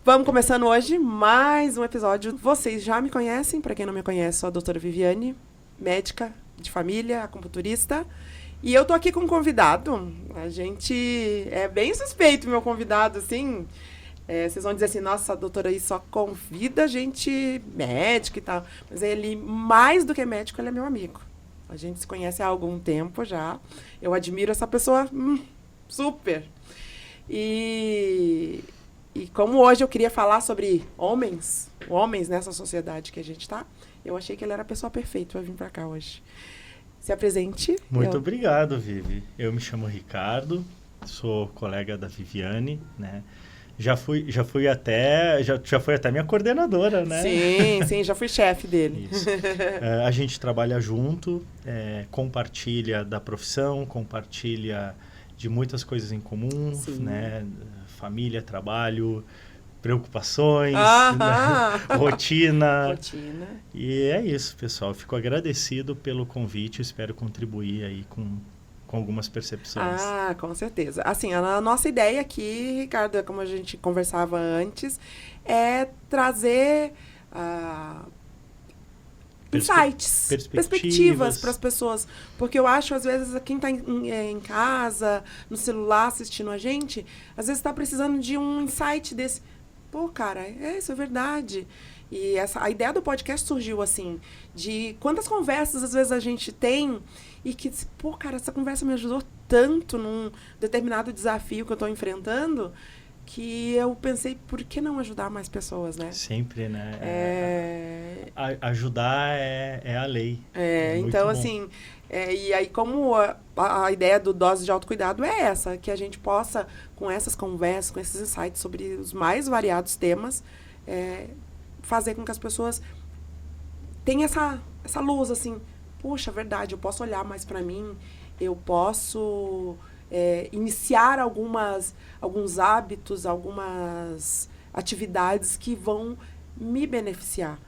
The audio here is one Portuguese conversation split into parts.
Vamos começando hoje mais um episódio. Vocês já me conhecem, para quem não me conhece, sou a doutora Viviane, médica de família, acupunturista. E eu tô aqui com um convidado. A gente é bem suspeito, meu convidado, assim. Vocês vão dizer assim, nossa, a doutora aí só convida gente médica e tal. Mas ele, mais do que médico, ele é meu amigo. A gente se conhece há algum tempo já. Eu admiro essa pessoa super. E como hoje eu queria falar sobre homens nessa sociedade que a gente está, eu achei que ele era a pessoa perfeita para vir para cá hoje. Se apresente. Muito obrigado, Vivi. Eu me chamo Ricardo, sou colega da Viviane, né? Já fui até minha coordenadora, né? Sim, já fui chefe dele. Isso. A gente trabalha junto, compartilha da profissão, compartilha de muitas coisas em comum, né? Família, trabalho, preocupações, né? Rotina. E é isso, pessoal. Fico agradecido pelo convite, espero contribuir aí com algumas percepções. Ah, com certeza. Assim, a nossa ideia aqui, Ricardo, como a gente conversava antes, é trazer insights, perspectivas para as pessoas. Porque eu acho, às vezes, quem está em casa, no celular, assistindo a gente, às vezes está precisando de um insight desse. Pô, cara, isso é verdade. E a ideia do podcast surgiu, assim, de quantas conversas, às vezes, a gente tem e que, pô, cara, essa conversa me ajudou tanto num determinado desafio que eu estou enfrentando, que eu pensei, por que não ajudar mais pessoas, né? Sempre, né? Ajudar é a lei. Então, bom. Assim, e aí como a ideia do Dose de Autocuidado é essa, que a gente possa, com essas conversas, com esses insights sobre os mais variados temas, fazer com que as pessoas tenham essa luz, assim, puxa, verdade, eu posso olhar mais para mim, eu posso iniciar alguns hábitos, algumas atividades que vão me beneficiar.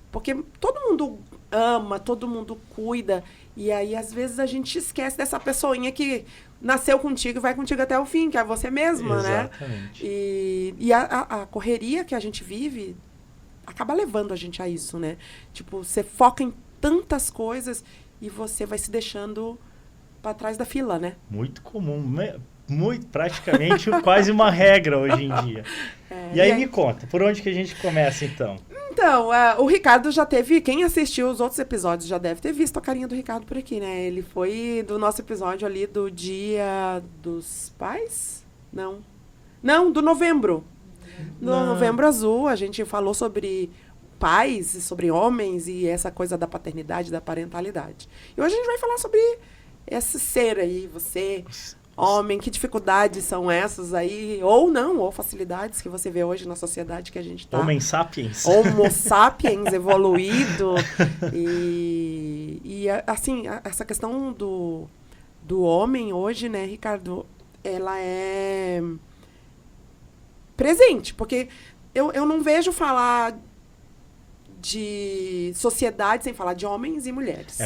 Porque todo mundo ama, todo mundo cuida, e aí às vezes a gente esquece dessa pessoinha que nasceu contigo e vai contigo até o fim, que é você mesma, Exatamente. Né? E a correria que a gente vive acaba levando a gente a isso, né? Tipo, você foca em tantas coisas e você vai se deixando para trás da fila, né? Muito comum, praticamente quase uma regra hoje em dia. E aí me conta, por onde que a gente começa então? Então, o Ricardo já teve, quem assistiu os outros episódios já deve ter visto a carinha do Ricardo por aqui, né? Ele foi do nosso episódio ali do Dia dos Pais? Não, do novembro. No Novembro Azul, a gente falou sobre pais, sobre homens e essa coisa da paternidade, da parentalidade. E hoje a gente vai falar sobre esse ser aí, você, homem, que dificuldades são essas aí, ou não, ou facilidades que você vê hoje na sociedade que a gente está. Homo sapiens. Homo sapiens evoluído. E assim, essa questão do homem hoje, né, Ricardo, ela é presente, porque eu não vejo falar de sociedade sem falar de homens e mulheres.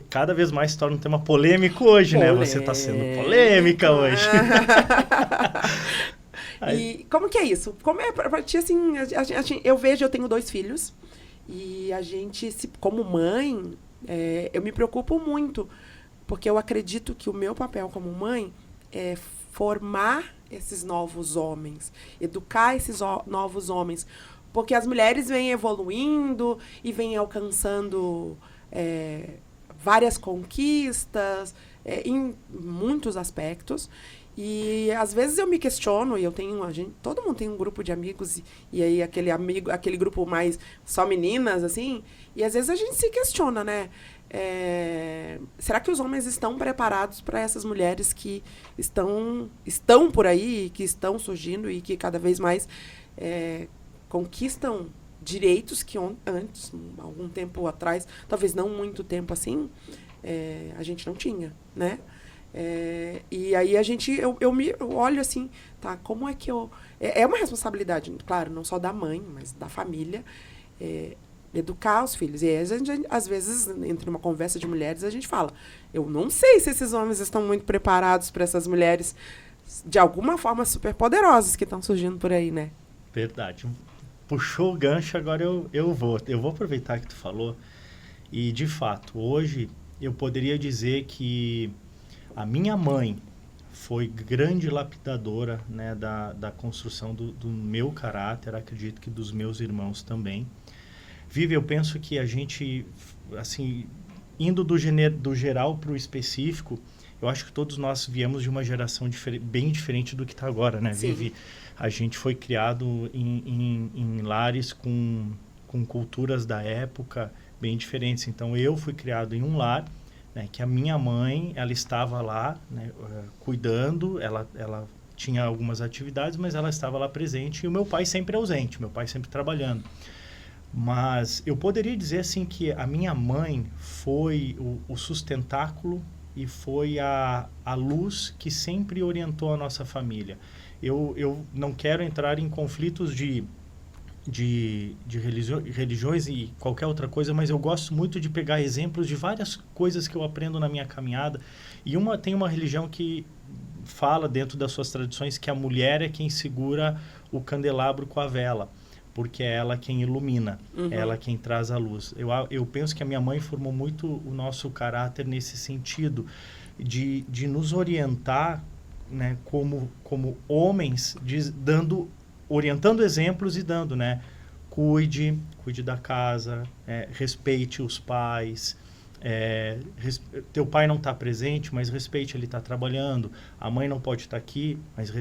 Cada vez mais se torna um tema polêmico hoje, né? Você está sendo polêmica hoje. E como que é isso? Como é pra ti, assim, eu tenho 2 filhos, e a gente, como mãe, eu me preocupo muito, porque eu acredito que o meu papel como mãe é formar esses novos homens, educar esses novos homens, porque as mulheres vêm evoluindo e vêm alcançando várias conquistas em muitos aspectos. E às vezes eu me questiono, e todo mundo tem um grupo de amigos, e aí aquele grupo mais só meninas, assim, e às vezes a gente se questiona, né? Será que os homens estão preparados para essas mulheres que estão por aí, que estão surgindo e que cada vez mais conquistam direitos que antes, algum tempo atrás, talvez não muito tempo assim, a gente não tinha, né? E aí eu olho assim, tá, como é que eu... É uma responsabilidade, claro, não só da mãe, mas da família, educar os filhos. E aí, às vezes, entre uma conversa de mulheres, a gente fala, eu não sei se esses homens estão muito preparados para essas mulheres, de alguma forma, super poderosas que estão surgindo por aí, né? Verdade. Puxou o gancho, agora eu vou aproveitar que tu falou. E, de fato, hoje eu poderia dizer que a minha mãe foi grande lapidadora, né, da construção do meu caráter, acredito que dos meus irmãos também. Vivi, eu penso que a gente, assim, indo do geral para o específico, eu acho que todos nós viemos de uma geração bem diferente do que está agora, né, Sim. Vivi? A gente foi criado em lares com culturas da época bem diferentes. Então, eu fui criado em um lar, né, que a minha mãe, ela estava lá, né, cuidando, ela tinha algumas atividades, mas ela estava lá presente, e o meu pai sempre ausente, meu pai sempre trabalhando. Mas eu poderia dizer assim que a minha mãe foi o sustentáculo e foi a luz que sempre orientou a nossa família. Eu não quero entrar em conflitos de religiões e qualquer outra coisa, mas eu gosto muito de pegar exemplos de várias coisas que eu aprendo na minha caminhada. E tem uma religião que fala dentro das suas tradições que a mulher é quem segura o candelabro com a vela, porque é ela quem ilumina, é ela quem traz a luz. Eu penso que a minha mãe formou muito o nosso caráter nesse sentido, de nos orientar, né, como homens, orientando exemplos e dando, né? Cuide da casa, respeite os pais, teu pai não está presente, mas respeite, ele está trabalhando, a mãe não pode estar aqui, mas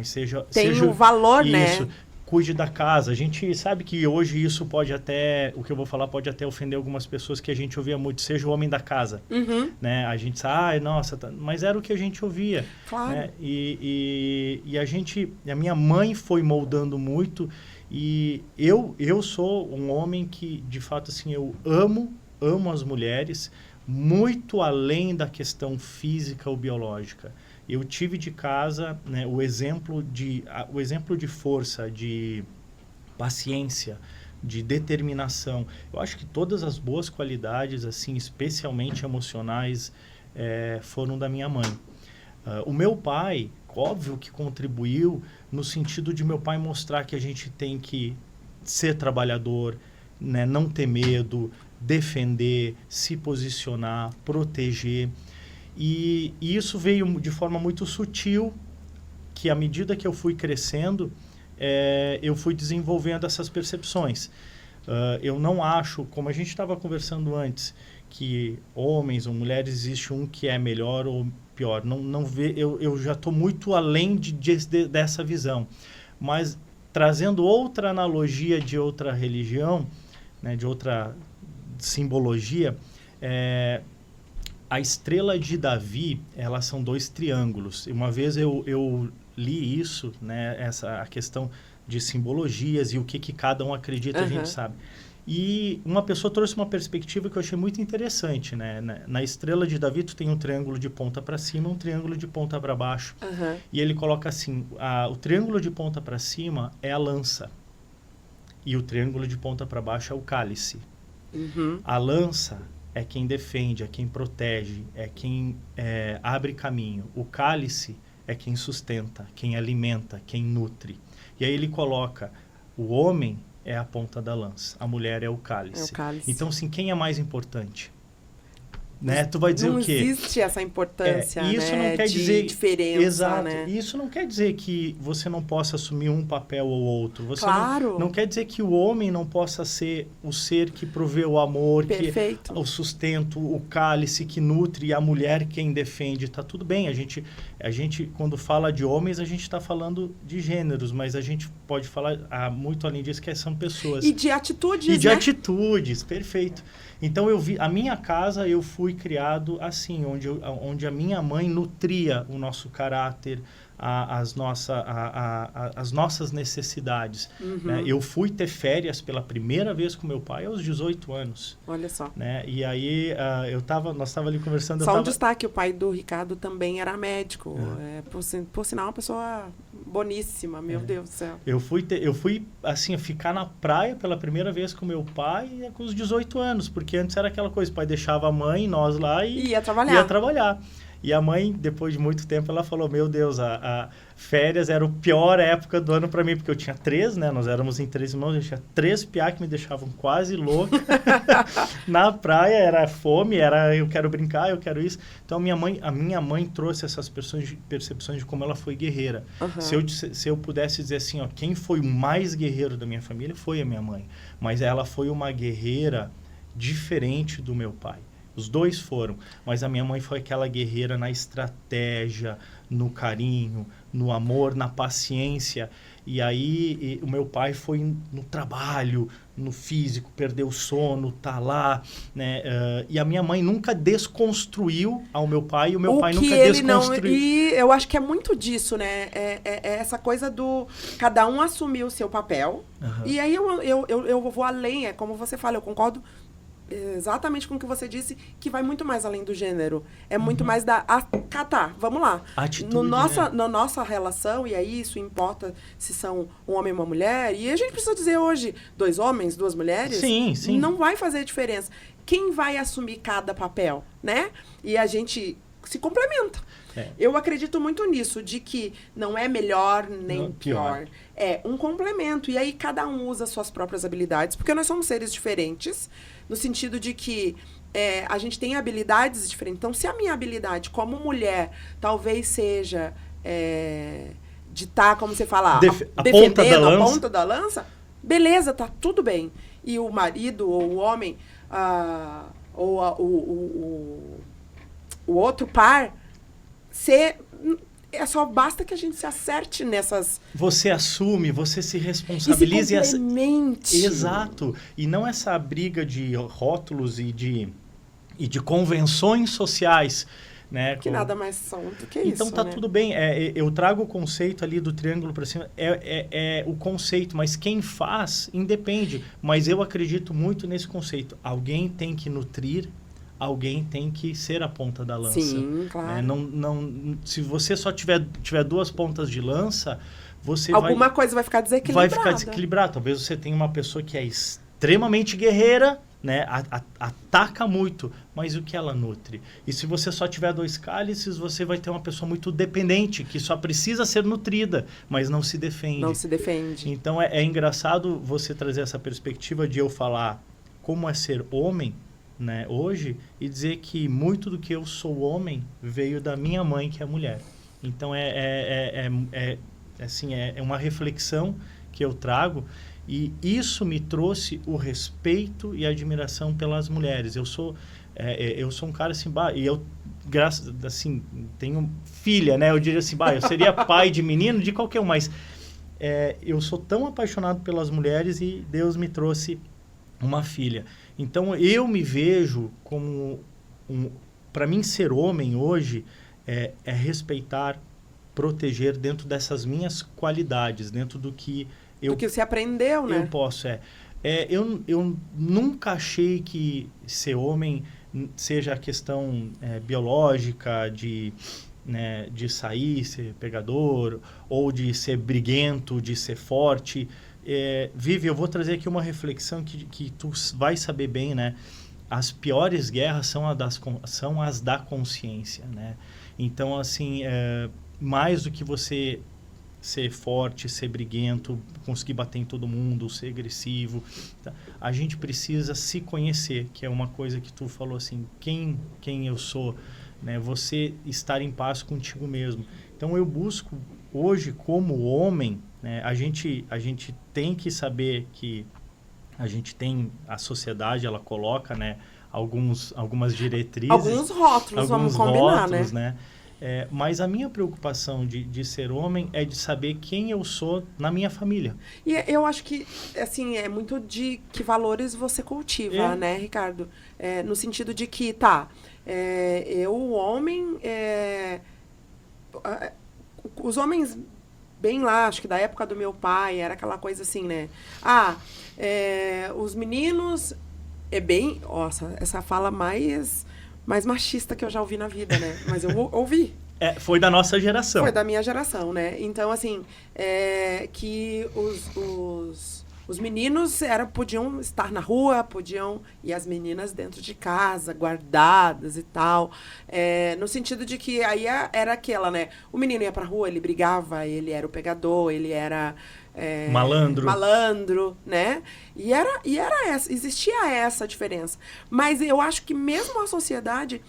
seja... Tem seja um valor, isso, né? Cuide da casa. A gente sabe que hoje isso pode até, o que eu vou falar pode até ofender algumas pessoas, que a gente ouvia muito, seja o homem da casa. Né? A gente sabe, nossa, mas era o que a gente ouvia. Claro. Né? E a minha mãe foi moldando muito, e eu sou um homem que, de fato, assim, eu amo as mulheres, muito além da questão física ou biológica. Eu tive de casa, né, o exemplo de força, de paciência, de determinação. Eu acho que todas as boas qualidades, assim, especialmente emocionais, foram da minha mãe. O meu pai, óbvio que contribuiu no sentido de meu pai mostrar que a gente tem que ser trabalhador, né, não ter medo, defender, se posicionar, proteger. E isso veio de forma muito sutil, que à medida que eu fui crescendo, eu fui desenvolvendo essas percepções. Eu não acho, como a gente estava conversando antes, que homens ou mulheres existe um que é melhor ou pior. Eu já estou muito além dessa visão. Mas trazendo outra analogia de outra religião, né, de outra simbologia, a estrela de Davi, elas são 2 triângulos. Uma vez eu li isso, né, a questão de simbologias e o que cada um acredita, a gente sabe. E uma pessoa trouxe uma perspectiva que eu achei muito interessante, né? Na estrela de Davi, tu tem um triângulo de ponta para cima, um triângulo de ponta para baixo. E ele coloca assim, o triângulo de ponta para cima é a lança e o triângulo de ponta para baixo é o cálice. A lança é quem defende, é quem protege, é quem abre caminho. O cálice é quem sustenta, quem alimenta, quem nutre. E aí ele coloca, o homem é a ponta da lança, a mulher é o cálice. Então, assim, quem é mais importante? Né? Tu vai dizer o quê? Não existe essa importância, isso né, não quer de dizer, diferença, exato, né? Isso não quer dizer que você não possa assumir um papel ou outro. Você claro. não quer dizer que o homem não possa ser o ser que provê o amor, Perfeito. que o sustento, o cálice que nutre, e a mulher quem defende. Tá tudo bem. A gente quando fala de homens, a gente está falando de gêneros, mas a gente pode falar muito além disso, que são pessoas. E de atitudes, E de né? atitudes, perfeito. Então, a minha casa, eu fui criado assim, onde a minha mãe nutria o nosso caráter, as nossas necessidades. Né? Eu fui ter férias pela primeira vez com meu pai aos 18 anos. Olha só. Né? E aí, nós estávamos ali conversando... Só um destaque, o pai do Ricardo também era médico. Por sinal, uma pessoa boníssima, meu Deus do céu. Eu fui, assim, ficar na praia pela primeira vez com meu pai com os 18 anos, porque antes era aquela coisa, o pai deixava a mãe, nós lá e ia trabalhar. E a mãe, depois de muito tempo, ela falou, meu Deus, a férias era a pior época do ano para mim, porque eu tinha 3, né? Nós éramos em 3 irmãos, eu tinha 3 piá que me deixavam quase louco. Na praia era fome, era eu quero brincar, eu quero isso. Então a minha mãe trouxe essas percepções de como ela foi guerreira. Se eu pudesse dizer assim, ó, quem foi o mais guerreiro da minha família foi a minha mãe. Mas ela foi uma guerreira diferente do meu pai. Os dois foram, mas a minha mãe foi aquela guerreira na estratégia, no carinho, no amor, na paciência. E aí o meu pai foi no trabalho, no físico, perdeu o sono, tá lá, né? E a minha mãe nunca desconstruiu ao meu pai e o meu pai nunca desconstruiu. E eu acho que é muito disso, né? É essa coisa do cada um assumir o seu papel. E aí eu vou além, é como você fala, eu concordo exatamente com o que você disse, que vai muito mais além do gênero. É muito mais da... vamos lá. Atitude, Na nossa relação, e aí isso importa se são um homem e uma mulher, e a gente precisa dizer hoje, 2 homens, 2 mulheres, sim. Não vai fazer diferença. Quem vai assumir cada papel, né? E a gente se complementa. Eu acredito muito nisso, de que não é melhor nem pior. É um complemento. E aí cada um usa suas próprias habilidades, porque nós somos seres diferentes, no sentido de que a gente tem habilidades diferentes. Então, se a minha habilidade como mulher talvez seja de estar, como você fala, defendendo a ponta da lança, beleza, tá tudo bem. E o marido ou o homem, o outro par, só basta que a gente se acerte nessas... Você assume, você se responsabilize. E se complemente. Exato. E não essa briga de rótulos e de convenções sociais, né? Que nada mais são do que isso, então tá, né? Tudo bem. Eu trago o conceito ali do triângulo para cima. É o conceito, mas quem faz independe. Mas eu acredito muito nesse conceito. Alguém tem que nutrir, alguém tem que ser a ponta da lança. Sim, claro. Se você só tiver 2 pontas de lança, alguma coisa vai ficar desequilibrada. Vai ficar desequilibrado. Talvez você tenha uma pessoa que é extremamente guerreira, né? Ataca muito, mas o que ela nutre? E se você só tiver 2 cálices, você vai ter uma pessoa muito dependente, que só precisa ser nutrida, mas não se defende. Não se defende. Então é engraçado você trazer essa perspectiva de eu falar como é ser homem, né, hoje, e dizer que muito do que eu sou homem veio da minha mãe, que é mulher. Então é uma reflexão que eu trago, e isso me trouxe o respeito e a admiração pelas mulheres. Eu sou um cara assim, e eu tenho filha, né? Eu diria assim, eu seria pai de menino, de qualquer um, mas eu sou tão apaixonado pelas mulheres e Deus me trouxe uma filha. Então, eu me vejo como... Para mim, ser homem hoje é respeitar, proteger dentro dessas minhas qualidades, dentro do que do que você aprendeu, né? Eu posso, eu nunca achei que ser homem seja a questão biológica de sair, ser pegador, ou de ser briguento, de ser forte. Vivi, eu vou trazer aqui uma reflexão que tu vai saber bem, né? As piores guerras são as da consciência, né? Então, assim, mais do que você ser forte, ser briguento, conseguir bater em todo mundo, ser agressivo, tá? A gente precisa se conhecer, que é uma coisa que tu falou assim, quem eu sou, né? Você estar em paz contigo mesmo. Então, eu busco hoje, como homem, né? A gente tem que saber que a gente tem, a sociedade, ela coloca, né, algumas diretrizes. Alguns rótulos, vamos combinar, né? Mas a minha preocupação de ser homem é de saber quem eu sou na minha família. E eu acho que, assim, é muito de que valores você cultiva, né, Ricardo? No sentido de que, eu, homem, os homens, bem lá, acho que da época do meu pai, era aquela coisa assim, né? Os meninos, nossa, essa fala mais machista que eu já ouvi na vida, né? Mas eu ouvi. Foi da nossa geração. Foi da minha geração, né? Então, assim, que Os meninos podiam estar na rua, e as meninas dentro de casa, guardadas e tal. No sentido de que aí era aquela, né? O menino ia pra rua, ele brigava, ele era o pegador, ele era... malandro, né? E existia essa diferença. Mas eu acho que mesmo a sociedade,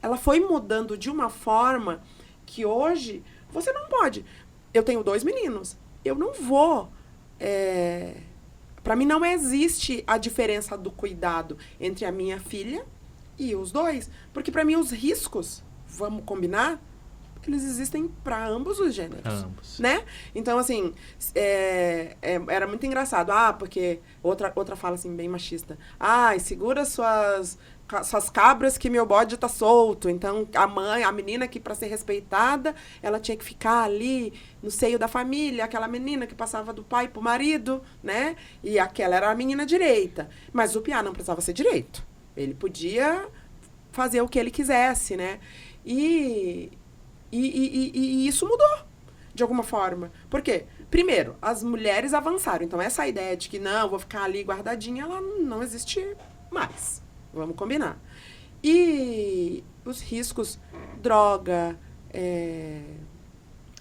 ela foi mudando de uma forma que hoje você não pode. Eu tenho 2 meninos. Eu não vou... Para mim não existe a diferença do cuidado entre a minha filha e os 2. Porque para mim os riscos, vamos combinar, eles existem para ambos os gêneros. Ambos. Né? Então, assim, era muito engraçado. Porque outra fala assim, bem machista. Segura suas cabras que meu bode tá solto. Então, a menina que para ser respeitada, ela tinha que ficar ali no seio da família, aquela menina que passava do pai pro marido, né? E aquela era a menina direita. Mas o piá não precisava ser direito. Ele podia fazer o que ele quisesse, né? E isso mudou, de alguma forma. Por quê? Primeiro, as mulheres avançaram. Então, essa ideia de que, não, vou ficar ali guardadinha, ela não existe mais. Vamos combinar. E os riscos, droga,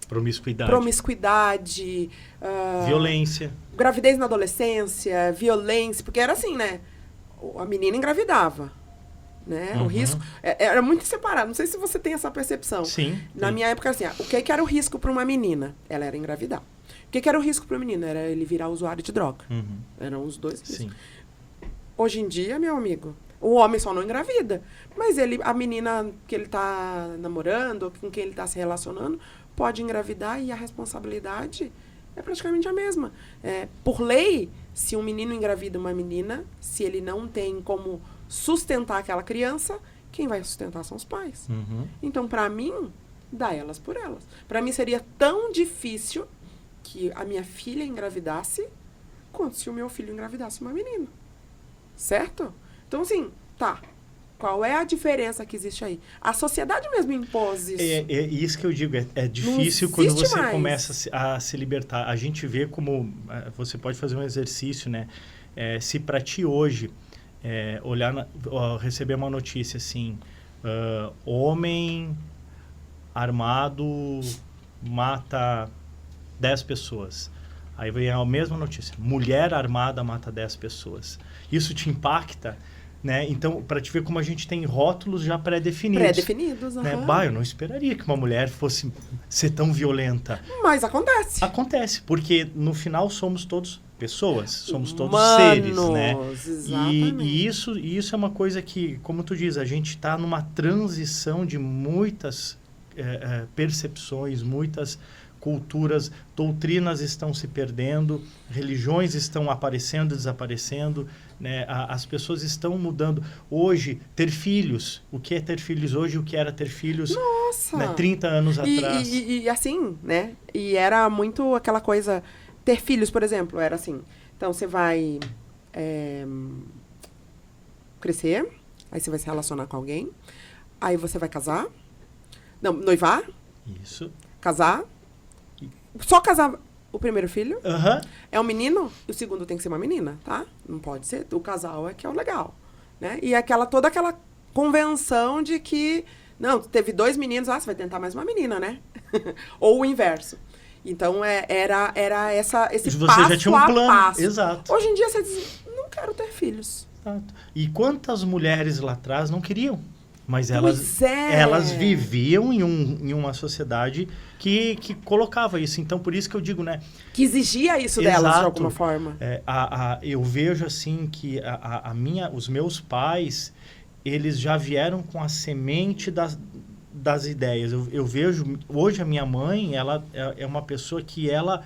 promiscuidade, violência. Gravidez na adolescência, violência. Porque era assim, né? A menina engravidava. Né? O risco era muito separado. Não sei se você tem essa percepção. Sim. Na minha época, assim, o que era o risco para uma menina? Ela era engravidar. O que era o risco para o menino? Era ele virar usuário de droga. Eram os 2 riscos. Sim. Hoje em dia, meu amigo, o homem só não engravida. Mas a menina que ele está namorando, ou com quem ele está se relacionando, pode engravidar e a responsabilidade é praticamente a mesma. Por lei, se um menino engravida uma menina, se ele não tem como sustentar aquela criança, quem vai sustentar são os pais. Então, para mim, dá elas por elas. Para mim, seria tão difícil que a minha filha engravidasse quanto se o meu filho engravidasse uma menina. Certo? Então, assim, qual é a diferença que existe aí? A sociedade mesmo impôs isso. É isso que eu digo, é difícil quando você começa a se libertar. A gente vê como, você pode fazer um exercício, né? Se para ti hoje, receber uma notícia assim, homem armado mata 10 pessoas. Aí vem a mesma notícia, mulher armada mata 10 pessoas. Isso te impacta, né? Então, para te ver como a gente tem rótulos já pré-definidos. Pré-definidos, né? Eu não esperaria que uma mulher fosse ser tão violenta. Mas acontece. Acontece, porque no final somos todos pessoas, somos todos seres, né? Exatamente. E isso é uma coisa que, como tu diz, a gente está numa transição de muitas percepções, muitas culturas, doutrinas estão se perdendo, religiões estão aparecendo, desaparecendo, né? As pessoas estão mudando. Hoje, ter filhos, o que é ter filhos hoje, o que era ter filhos, né, 30 anos atrás. E assim, né? E era muito aquela coisa, ter filhos, por exemplo, era assim, então você vai crescer, aí você vai se relacionar com alguém, aí você vai casar, não, noivar, isso, casar, só casar o primeiro filho, uhum. É um menino, e o segundo tem que ser uma menina, tá? Não pode ser, o casal é que é o legal, né? E toda aquela convenção de que, não, teve 2 meninos, você vai tentar mais uma menina, né? Ou o inverso. Então, era esse você passo já tinha um plano. passo. Exato. Hoje em dia, você diz, não quero ter filhos. Exato. E quantas mulheres lá atrás não queriam? Mas elas viviam em uma sociedade que colocava isso. Então, por isso que eu digo, né? Que exigia isso Exato. delas, de alguma forma. Eu vejo, assim, que os meus pais, eles já vieram com a semente das ideias. Eu vejo, hoje a minha mãe, ela é uma pessoa que ela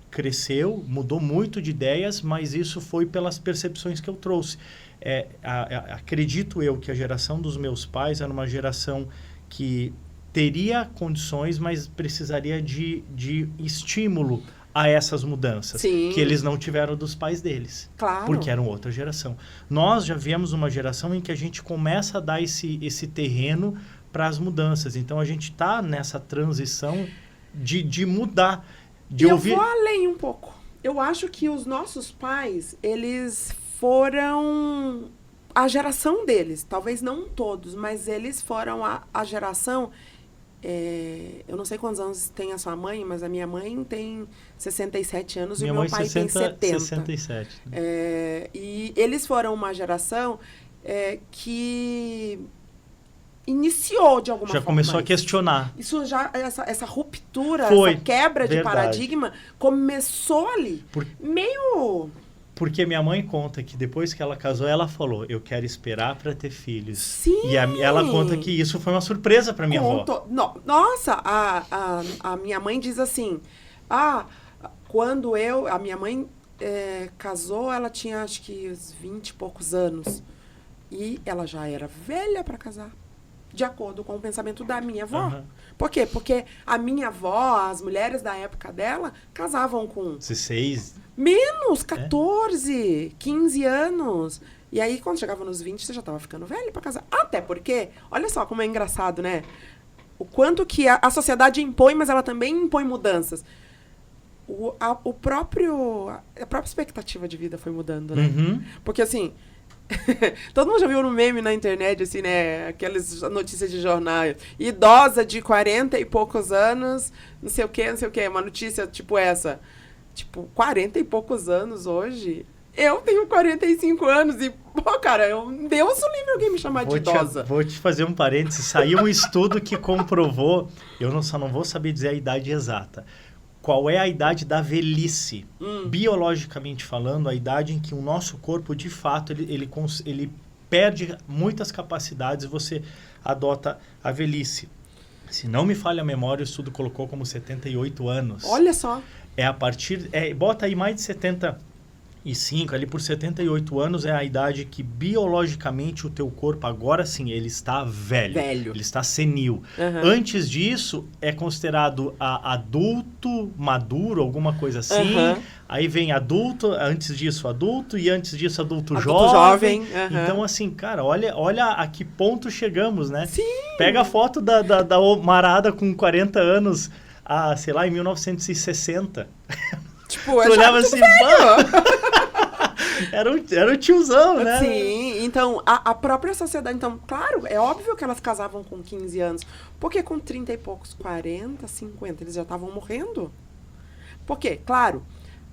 cresceu, mudou muito de ideias, mas isso foi pelas percepções que eu trouxe. Acredito eu que a geração dos meus pais era uma geração que teria condições, mas precisaria de estímulo a essas mudanças. Sim. Que eles não tiveram dos pais deles. Claro. Porque eram outra geração. Nós já viemos uma geração em que a gente começa a dar esse terreno para as mudanças. Então, a gente está nessa transição de mudar. Eu vou além um pouco. Eu acho que os nossos pais, eles foram a geração deles. Talvez não todos, mas eles foram a geração... eu não sei quantos anos tem a sua mãe, mas a minha mãe tem 67 anos e o meu pai tem 70. 67. E eles foram uma geração que iniciou de alguma forma. Já começou a questionar. Isso já, essa ruptura, Foi, essa quebra de verdade. paradigma começou ali. Meio... Porque minha mãe conta que depois que ela casou, ela falou, eu quero esperar para ter filhos. Sim! E ela conta que isso foi uma surpresa para minha avó. Nossa, a minha mãe diz assim, quando a minha mãe casou, ela tinha acho que uns 20 e poucos anos. E ela já era velha para casar. De acordo com o pensamento da minha avó. Uhum. Por quê? Porque a minha avó, as mulheres da época dela, casavam com... 16. Menos, 14, 15 anos. E aí, quando chegava nos 20, você já estava ficando velho para casar. Até porque, olha só como é engraçado, né? O quanto que a sociedade impõe, mas ela também impõe mudanças. A própria expectativa de vida foi mudando, né? Uhum. Porque, assim... Todo mundo já viu no meme na internet, assim, né? Aquelas notícias de jornal. Idosa de 40 e poucos anos, não sei o quê. Uma notícia tipo essa. Tipo, 40 e poucos anos hoje. Eu tenho 45 anos e, cara, Deus o livre alguém me chamar de idosa. Vou te fazer um parênteses. Saiu um estudo que comprovou, só não vou saber dizer a idade exata. Qual é a idade da velhice? Biologicamente falando, a idade em que o nosso corpo, de fato, ele perde muitas capacidades e você adota a velhice. Se não me falha a memória, o estudo colocou como 78 anos. Olha só. Bota aí mais de 75, ali por 78 anos é a idade que biologicamente o teu corpo, agora sim, ele está velho. Ele está senil. Uhum. Antes disso, é considerado adulto, maduro, alguma coisa assim. Uhum. Aí vem adulto, antes disso adulto, e antes disso adulto jovem. Uhum. Então, assim, cara, olha a que ponto chegamos, né? Sim. Pega a foto da marada com 40 anos, sei lá, em 1960. Tipo, tu olhava assim, era o tiozão, né? Sim, então, a própria sociedade... Então, claro, é óbvio que elas casavam com 15 anos. Porque com 30 e poucos, 40, 50, eles já estavam morrendo. Porque, claro,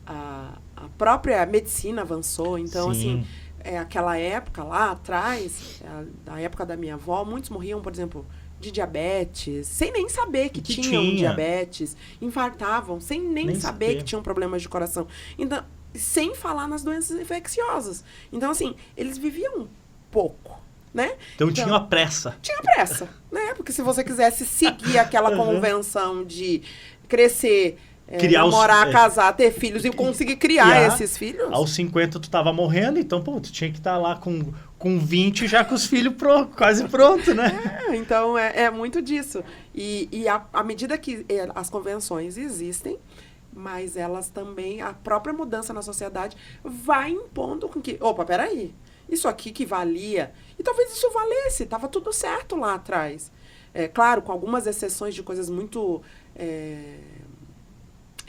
a própria medicina avançou. Então, sim. assim, aquela época lá atrás, da época da minha avó, muitos morriam, por exemplo... de diabetes, sem nem saber que tinham diabetes, infartavam, sem nem saber que tinham problemas de coração. Então, sem falar nas doenças infecciosas. Então, assim, eles viviam pouco, né? Então tinha pressa. Tinha pressa, né? Porque se você quisesse seguir aquela convenção de crescer... namorar, casar, ter filhos e conseguir criar esses filhos. Aos 50 tu tava morrendo, então, tu tinha que estar lá com 20 já com os filhos quase prontos, né? Então, é muito disso. E à medida que as convenções existem, mas elas também, a própria mudança na sociedade vai impondo com que, peraí, isso aqui que valia, e talvez isso valesse, estava tudo certo lá atrás. Claro, com algumas exceções de coisas muito...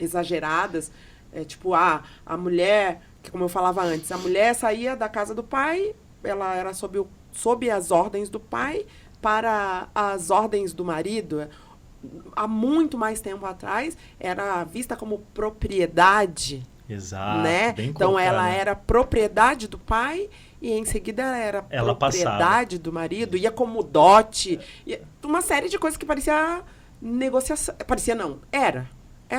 exageradas, tipo, a mulher, que como eu falava antes, a mulher saía da casa do pai, ela era sob as ordens do pai para as ordens do marido. Há muito mais tempo atrás, era vista como propriedade. Exato, né? bem Então, colocado. ela era propriedade do pai e, em seguida, ela propriedade do marido, ia como dote, uma série de coisas que parecia negociação. Parecia não, era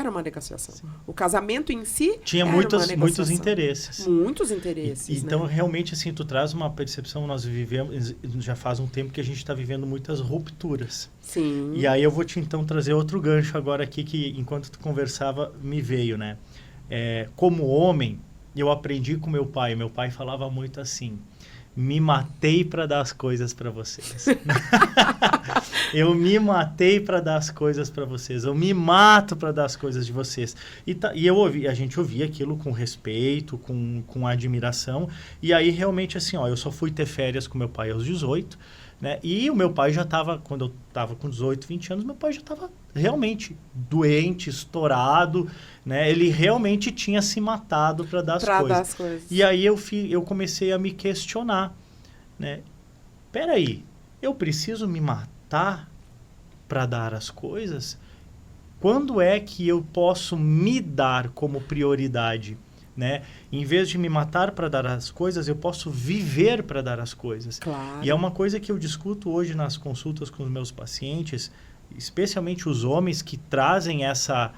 uma negociação. Sim. O casamento em si tinha muitos interesses. Muitos interesses. Então, realmente, assim, tu traz uma percepção, nós vivemos, já faz um tempo que a gente está vivendo muitas rupturas. Sim. E aí eu vou te, então, trazer outro gancho agora aqui, que enquanto tu conversava, me veio, né? Como homem, eu aprendi com meu pai. Meu pai falava muito assim: me matei para dar as coisas para vocês. Eu me matei para dar as coisas para vocês. Eu me mato para dar as coisas de vocês. E a gente ouvia aquilo com respeito, com admiração. E aí, realmente, assim, eu só fui ter férias com meu pai aos 18. né? E o meu pai já estava, quando eu estava com 18, 20 anos, meu pai já estava realmente doente, estourado, né? Ele realmente tinha se matado para dar as coisas. E aí eu comecei a me questionar, né? Peraí, eu preciso me matar para dar as coisas? Quando é que eu posso me dar como prioridade? Né? Em vez de me matar para dar as coisas, eu posso viver para dar as coisas. Claro. E é uma coisa que eu discuto hoje nas consultas com os meus pacientes, especialmente os homens que trazem essa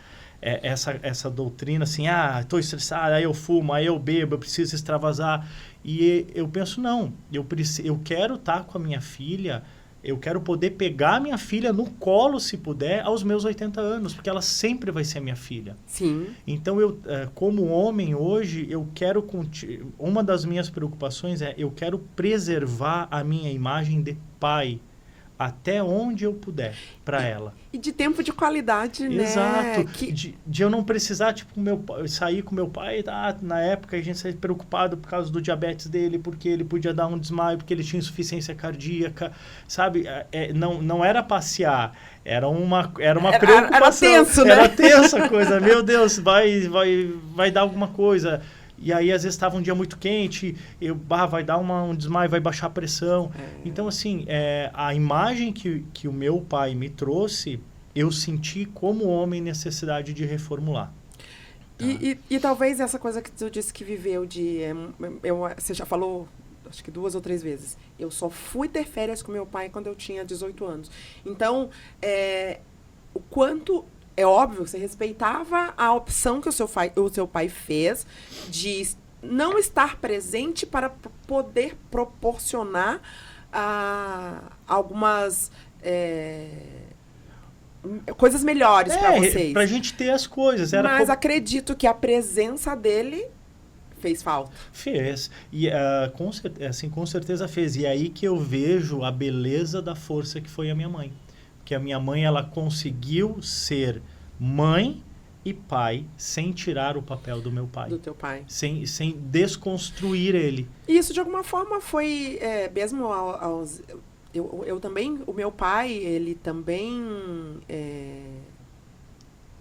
doutrina assim, estou estressado, aí eu fumo, aí eu bebo, eu preciso extravasar. E eu penso, não, eu quero estar com a minha filha, eu quero poder pegar minha filha no colo, se puder, aos meus 80 anos, porque ela sempre vai ser minha filha. Sim. Então, eu, como homem hoje, eu quero... Uma das minhas preocupações eu quero preservar a minha imagem de pai até onde eu puder para ela. E de tempo de qualidade, né? Exato. De eu não precisar, tipo, sair com meu pai, na época a gente se preocupado por causa do diabetes dele, porque ele podia dar um desmaio, porque ele tinha insuficiência cardíaca, sabe? Não era passear, era uma preocupação. Era tenso, né? Era tensa a coisa. Meu Deus, vai dar alguma coisa. E aí, às vezes, estava um dia muito quente, vai dar um desmaio, vai baixar a pressão. Então, assim, a imagem que o meu pai me trouxe, eu senti como homem necessidade de reformular. Tá? E talvez essa coisa que tu disse que viveu você já falou, acho que 2 ou 3 vezes. Eu só fui ter férias com meu pai quando eu tinha 18 anos. Então, o quanto... É óbvio que você respeitava a opção que o seu pai fez de não estar presente para poder proporcionar algumas coisas melhores para vocês. Para a gente ter as coisas. Mas acredito que a presença dele fez falta. Fez. E com certeza fez. E é aí que eu vejo a beleza da força que foi a minha mãe. Que a minha mãe, ela conseguiu ser mãe e pai sem tirar o papel do meu pai. Do teu pai. Sem desconstruir ele. E isso, de alguma forma, foi mesmo eu também, o meu pai, ele também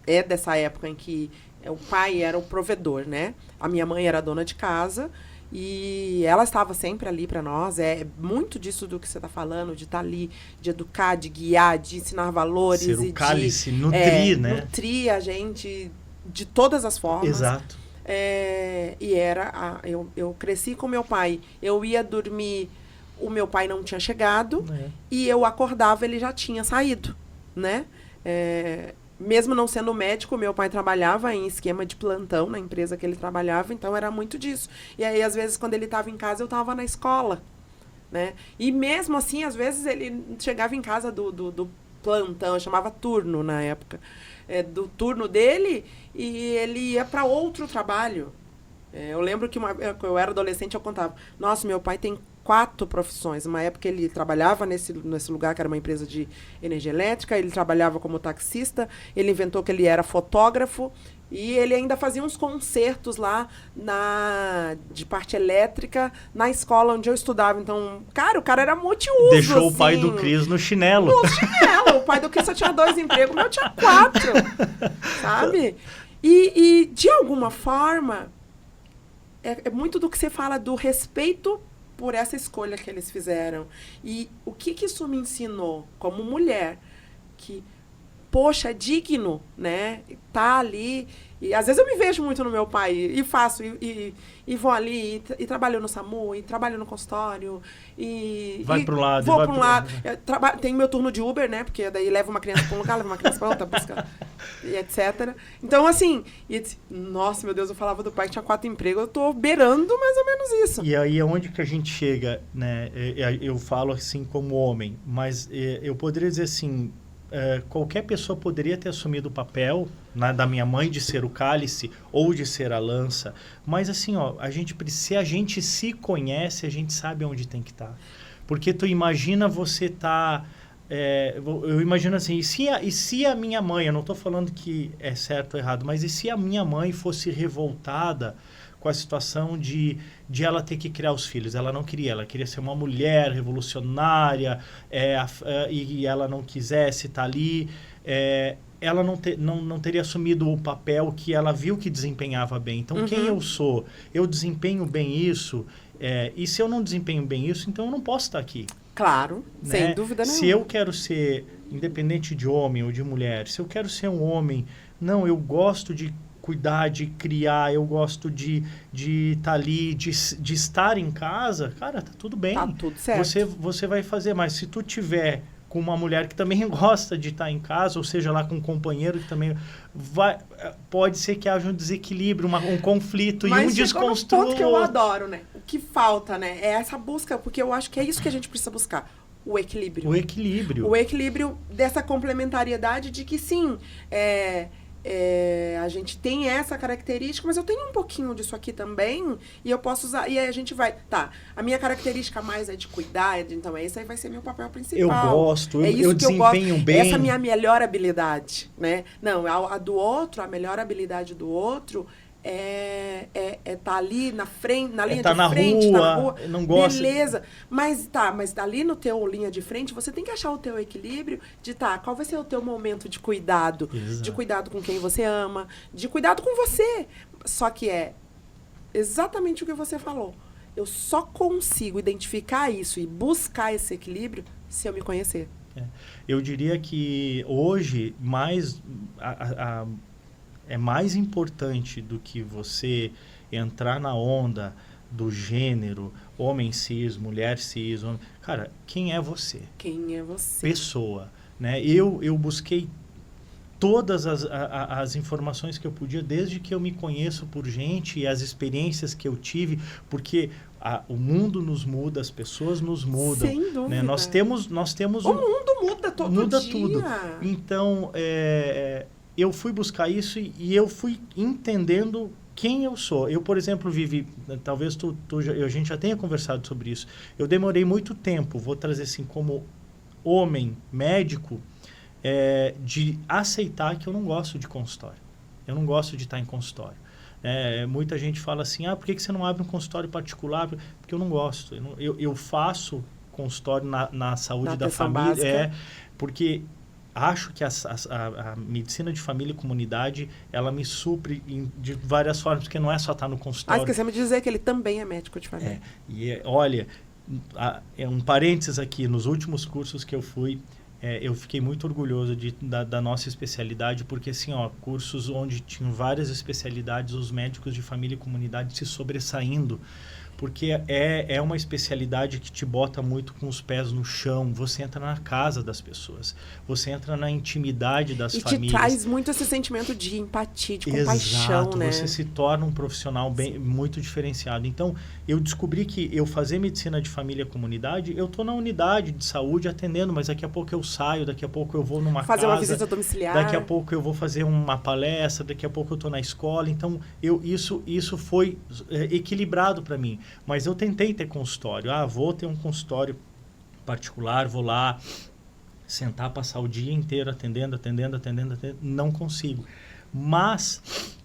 é dessa época em que o pai era o provedor, né? A minha mãe era dona de casa. E ela estava sempre ali para nós. É muito disso do que você está falando, de estar ali, de educar, de guiar, de ensinar valores. Ser o cálice, nutrir, né? Nutrir a gente de todas as formas. Exato. E eu cresci com meu pai. Eu ia dormir, o meu pai não tinha chegado. E eu acordava, ele já tinha saído, né? Mesmo não sendo médico, meu pai trabalhava em esquema de plantão na empresa que ele trabalhava, então era muito disso. E aí, às vezes, quando ele estava em casa, eu estava na escola, né? E mesmo assim, às vezes, ele chegava em casa do plantão, eu chamava turno na época, do turno dele, e ele ia para outro trabalho. Eu lembro que quando eu era adolescente, eu contava, nossa, meu pai tem 4 profissões. Uma época ele trabalhava nesse lugar, que era uma empresa de energia elétrica, ele trabalhava como taxista, ele inventou que ele era fotógrafo, e ele ainda fazia uns concertos lá de parte elétrica na escola onde eu estudava. Então, o cara era multiuso. Deixou assim, o pai do Cris no chinelo. No chinelo. O pai do Cris só tinha 2 empregos, o meu tinha 4. Sabe? E de alguma forma, é muito do que você fala do respeito por essa escolha que eles fizeram. E o que isso me ensinou como mulher? Que, poxa, é digno, né? Tá ali. E às vezes eu me vejo muito no meu pai e faço, e vou ali, e trabalho no SAMU, e trabalho no consultório, vai para um lado, vou para um lado. Tenho meu turno de Uber, né? Porque daí levo uma criança para um lugar, levo uma criança para outra, busca, e etc. Então, assim, nossa, meu Deus, eu falava do pai que tinha 4 empregos, eu tô beirando mais ou menos isso. E aí, aonde que a gente chega, né? Eu falo assim como homem, mas eu poderia dizer assim, qualquer pessoa poderia ter assumido o papel da minha mãe de ser o cálice ou de ser a lança, mas assim, se a gente se conhece, a gente sabe onde tem que estar. Porque tu imagina você tá... eu imagino assim, e se a minha mãe, eu não estou falando que é certo ou errado, mas e se a minha mãe fosse revoltada com a situação de ela ter que criar os filhos. Ela não queria, ela queria ser uma mulher revolucionária, e ela não quisesse estar ali. Ela não teria assumido o papel que ela viu que desempenhava bem. Então, quem eu sou? Eu desempenho bem isso? E se eu não desempenho bem isso, então eu não posso estar aqui. Claro, né? sem dúvida nenhuma. Se eu quero ser, independente de homem ou de mulher, se eu quero ser um homem, não, eu gosto de cuidar, de criar, eu gosto de estar ali, de estar em casa, cara, tá tudo bem. Tá tudo certo. Você vai fazer, mas se tu tiver com uma mulher que também gosta de estar em casa, ou seja, lá com um companheiro que também pode ser que haja um desequilíbrio, um conflito, e um desconstrua. Mas ponto que eu adoro, né? O que falta, né? É essa busca, porque eu acho que é isso que a gente precisa buscar. O equilíbrio. O equilíbrio. O equilíbrio dessa complementariedade de que, sim, a gente tem essa característica, mas eu tenho um pouquinho disso aqui também, e eu posso usar, e aí a gente vai, a minha característica mais é de cuidar, então esse aí vai ser meu papel principal. Eu gosto, eu desempenho bem. Essa é a minha melhor habilidade, né? Não, a do outro, a melhor habilidade do outro tá ali na frente, na linha de frente, na rua. Não gosta. Beleza. Mas ali no teu linha de frente, você tem que achar o teu equilíbrio de qual vai ser o teu momento de cuidado. Exato. De cuidado com quem você ama, de cuidado com você. Só que é exatamente o que você falou. Eu só consigo identificar isso e buscar esse equilíbrio se eu me conhecer. Eu diria que hoje é mais importante do que você entrar na onda do gênero, homem cis, mulher cis. Cara, quem é você? Quem é você? Pessoa. Né? Eu busquei todas as informações que eu podia, desde que eu me conheço por gente e as experiências que eu tive, porque o mundo nos muda, as pessoas nos mudam. Sem dúvida. Né? Nós temos o mundo muda todo dia. Muda tudo. Então, eu fui buscar isso e eu fui entendendo quem eu sou. Eu, por exemplo, Vivi, talvez a gente já tenha conversado sobre isso. Eu demorei muito tempo, vou trazer assim, como homem, médico, de aceitar que eu não gosto de consultório. Eu não gosto de estar em consultório. Muita gente fala assim, por que você não abre um consultório particular? Porque eu não gosto. Eu faço consultório na saúde da família. Porque acho que a medicina de família e comunidade, ela me supre de várias formas, porque não é só estar no consultório. Esquecemos de dizer que ele também é médico de família. Olha, um parênteses aqui, nos últimos cursos que eu fui, eu fiquei muito orgulhoso da nossa especialidade, porque assim, cursos onde tinham várias especialidades, os médicos de família e comunidade se sobressaindo, porque é uma especialidade que te bota muito com os pés no chão. Você entra na casa das pessoas, você entra na intimidade das famílias. E te traz muito esse sentimento de empatia, de compaixão, Exato, né? Você se torna um profissional muito diferenciado. Então, eu descobri que eu fazer medicina de família e comunidade, eu estou na unidade de saúde atendendo, mas daqui a pouco eu saio, daqui a pouco eu vou numa fazer uma visita domiciliar. Daqui a pouco eu vou fazer uma palestra, daqui a pouco eu estou na escola. Então, isso foi equilibrado para mim. Mas eu tentei ter consultório. Vou ter um consultório particular, vou lá sentar, passar o dia inteiro atendendo. Não consigo. Mas...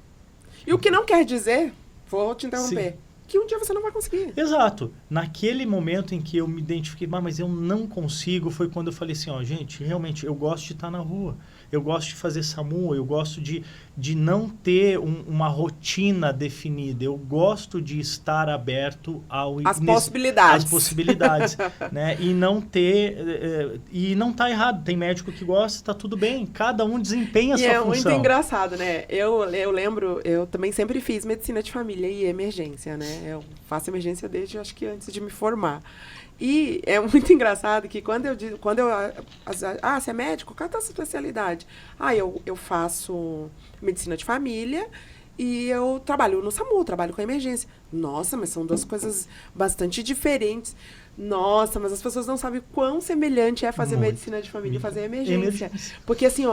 E o que não quer dizer, vou te interromper, Sim. que um dia você não vai conseguir. Exato. Naquele momento em que eu me identifiquei, mas eu não consigo, foi quando eu falei assim, gente, realmente, eu gosto de estar na rua. Eu gosto de fazer SAMU, eu gosto de não ter uma rotina definida. Eu gosto de estar aberto às possibilidades. Às possibilidades. Né? E não ter... e não tá errado. Tem médico que gosta, tá tudo bem. Cada um desempenha a sua função. É muito engraçado, né? Eu lembro, eu também sempre fiz medicina de família e emergência, né? Eu faço emergência desde, acho que antes de me formar. E é muito engraçado que quando você é médico? Qual é a tua especialidade? Eu faço medicina de família e eu trabalho no SAMU, trabalho com emergência. Nossa, mas são duas coisas bastante diferentes. Nossa, mas as pessoas não sabem quão semelhante é fazer medicina de família e fazer emergência. Porque assim,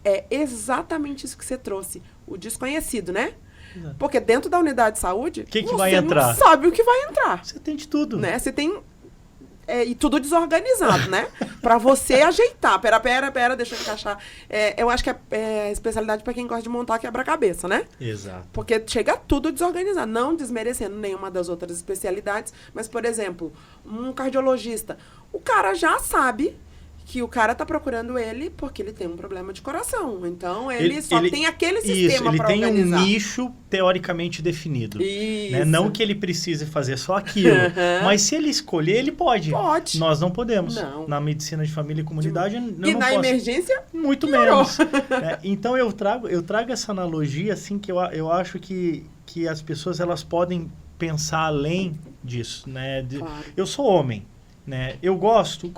é exatamente isso que você trouxe. O desconhecido, né? Exato. Porque dentro da unidade de saúde, que vai entrar? Você não sabe o que vai entrar. Você tem de tudo. Né? Você tem e tudo desorganizado, né? Pra você ajeitar. Pera, deixa eu encaixar. Eu acho que é especialidade pra quem gosta de montar quebra-cabeça, né? Exato. Porque chega tudo desorganizado. Não desmerecendo nenhuma das outras especialidades. Mas, por exemplo, um cardiologista. O cara já sabe que o cara tá procurando ele porque ele tem um problema de coração. Então, ele tem aquele sistema para organizar. Ele tem um nicho teoricamente definido. Isso. Né? Não que ele precise fazer só aquilo. Mas se ele escolher, ele pode. Pode. Nós não podemos. Não. Na medicina de família e comunidade, eu não E na posso. emergência? Muito menos. Então, eu trago essa analogia, assim, que eu acho que as pessoas elas podem pensar além disso. Né? Claro. Eu sou homem. Né? Eu gosto.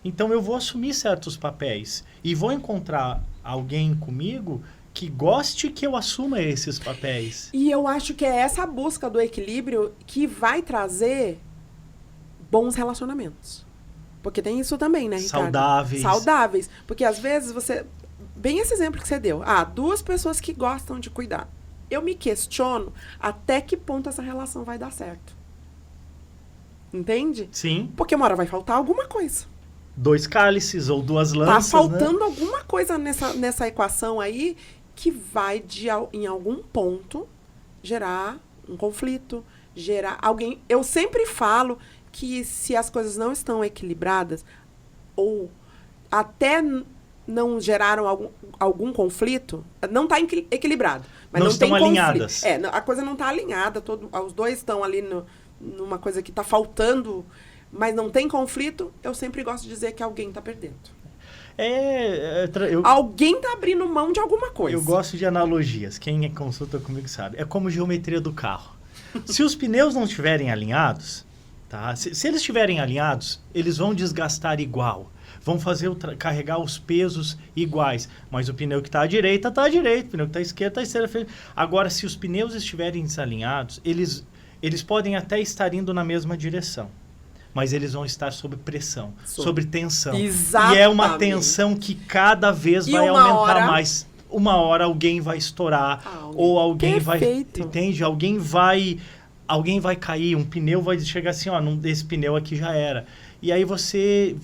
Então, eu vou assumir certos papéis e vou encontrar alguém comigo que goste que eu assuma esses papéis. E eu acho que é essa busca do equilíbrio que vai trazer bons relacionamentos. Porque tem isso também, né, Ricardo? Saudáveis. Porque, às vezes, bem esse exemplo que você deu. 2 pessoas que gostam de cuidar. Eu me questiono até que ponto essa relação vai dar certo. Entende? Sim. Porque uma hora vai faltar alguma coisa. 2 cálices ou 2 lanças, tá faltando, né? Alguma coisa nessa equação aí que vai, em algum ponto, gerar um conflito, gerar alguém... Eu sempre falo que se as coisas não estão equilibradas, ou até não geraram algum conflito, não está equilibrado. Mas não estão tem alinhadas. A coisa não está alinhada, os dois estão ali numa coisa que está faltando... mas não tem conflito, eu sempre gosto de dizer que alguém está perdendo. Alguém está abrindo mão de alguma coisa. Eu gosto de analogias. Quem consulta comigo sabe. É como geometria do carro. Se os pneus não estiverem alinhados, tá? Se eles estiverem alinhados, eles vão desgastar igual. Vão carregar os pesos iguais. Mas o pneu que está à direita, está à direita. O pneu que está à esquerda, está à esquerda. Agora, se os pneus estiverem desalinhados, eles podem até estar indo na mesma direção. Mas eles vão estar sob pressão, sob tensão. Exatamente. E é uma tensão que cada vez vai aumentar mais. Uma hora alguém vai estourar, ou alguém Perfeito. vai... Entende? Alguém vai cair, um pneu vai chegar assim, esse pneu aqui já era. E aí você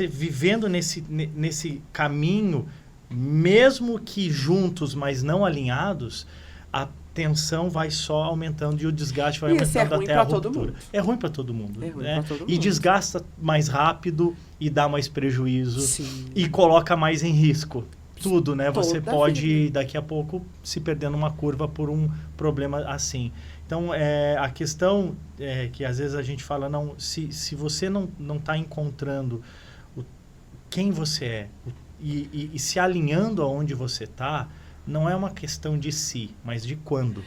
vivendo nesse caminho, mesmo que juntos, mas não alinhados, a tensão vai só aumentando e o desgaste vai aumentando até a ruptura. É ruim para todo mundo. Né? E desgasta mais rápido e dá mais prejuízo. Sim. E coloca mais em risco. Tudo, né? Você pode, daqui a pouco, se perder numa curva por um problema assim. Então, a questão é que às vezes a gente fala, se você não está encontrando quem você é e se alinhando aonde você está, não é uma questão de si, mas de quando.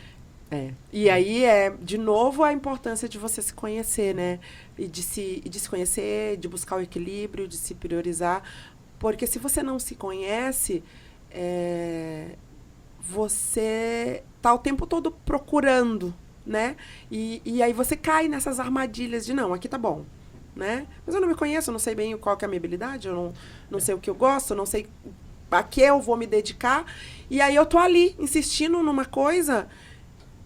E aí de novo, a importância de você se conhecer, né? E de se conhecer, de buscar o equilíbrio, de se priorizar. Porque se você não se conhece, você tá o tempo todo procurando, né? E aí você cai nessas armadilhas de, não, aqui tá bom, né? Mas eu não me conheço, eu não sei bem qual que é a minha habilidade, eu não sei o que eu gosto, eu não sei a que eu vou me dedicar. E aí eu tô ali, insistindo numa coisa.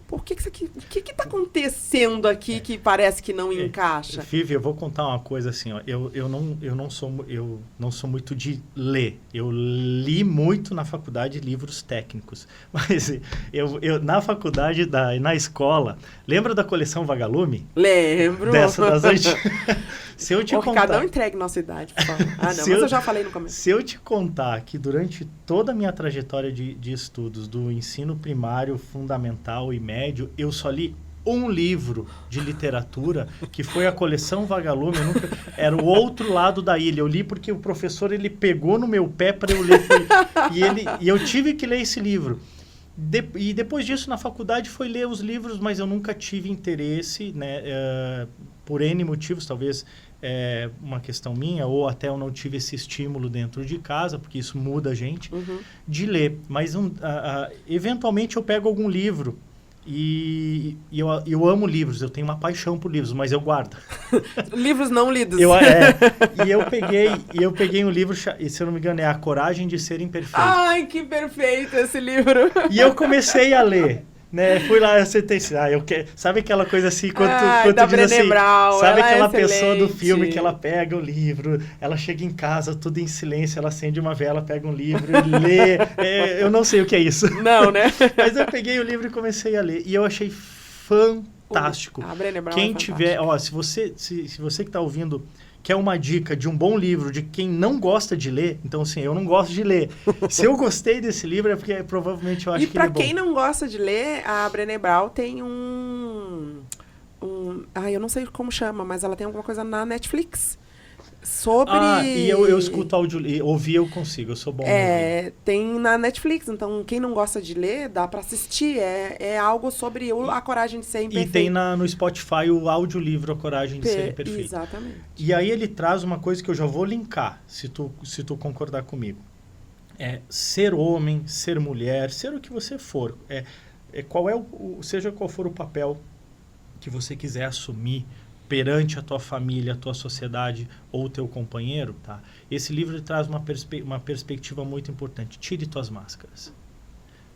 Por que isso aqui? O que tá acontecendo aqui que parece que não encaixa? Fivi, eu vou contar uma coisa assim, ó. Eu não sou muito de ler. Eu li muito na faculdade livros técnicos. Mas eu na faculdade, na escola, lembra da coleção Vagalume? Lembro. Dessa das antigas. Se eu te contar... Cada um entregue nossa idade, por favor. Mas eu já falei no começo. Se eu te contar que durante toda a minha trajetória de estudos, do ensino primário, fundamental e médio, eu só li um livro de literatura, que foi a coleção Vagalume. Era o outro lado da ilha. Eu li porque o professor ele pegou no meu pé para eu ler. E eu tive que ler esse livro. E depois disso, na faculdade, foi ler os livros, mas eu nunca tive interesse, né, por N motivos, talvez uma questão minha, ou até eu não tive esse estímulo dentro de casa, porque isso muda a gente, de ler. Mas, eventualmente, eu pego algum livro e eu amo livros, eu tenho uma paixão por livros, mas eu guardo. Livros não lidos. E eu peguei um livro, e se eu não me engano, é A Coragem de Ser Imperfeito. Ai, que perfeito esse livro! E eu comecei a ler. Né, fui lá, eu sentei assim, sabe aquela coisa assim, quando da tu diz assim, Brown, sabe aquela excelente. pessoa do filme que ela pega o livro, ela chega em casa, tudo em silêncio, ela acende uma vela, pega um livro e lê, eu não sei o que é isso. Não, né? Mas eu peguei o livro e comecei a ler, e eu achei fantástico. A Brené Brown Quem é tiver, se você que está ouvindo quer uma dica de um bom livro de quem não gosta de ler, então assim, eu não gosto de ler. Se eu gostei desse livro é porque provavelmente eu acho que ele é bom. E pra quem não gosta de ler, a Brené Brown tem eu não sei como chama, mas ela tem alguma coisa na Netflix. Sobre... e eu escuto áudio, ouvir eu consigo, eu sou bom. Tem na Netflix, então quem não gosta de ler, dá pra assistir. É algo sobre a coragem de ser imperfeito. E tem no Spotify o audiolivro A Coragem de Ser Imperfeito. Exatamente. E aí ele traz uma coisa que eu já vou linkar, se tu concordar comigo. Ser homem, ser mulher, ser o que você for. Seja qual for o papel que você quiser assumir perante a tua família, a tua sociedade ou o teu companheiro, tá? Esse livro traz uma perspectiva muito importante. Tire tuas máscaras.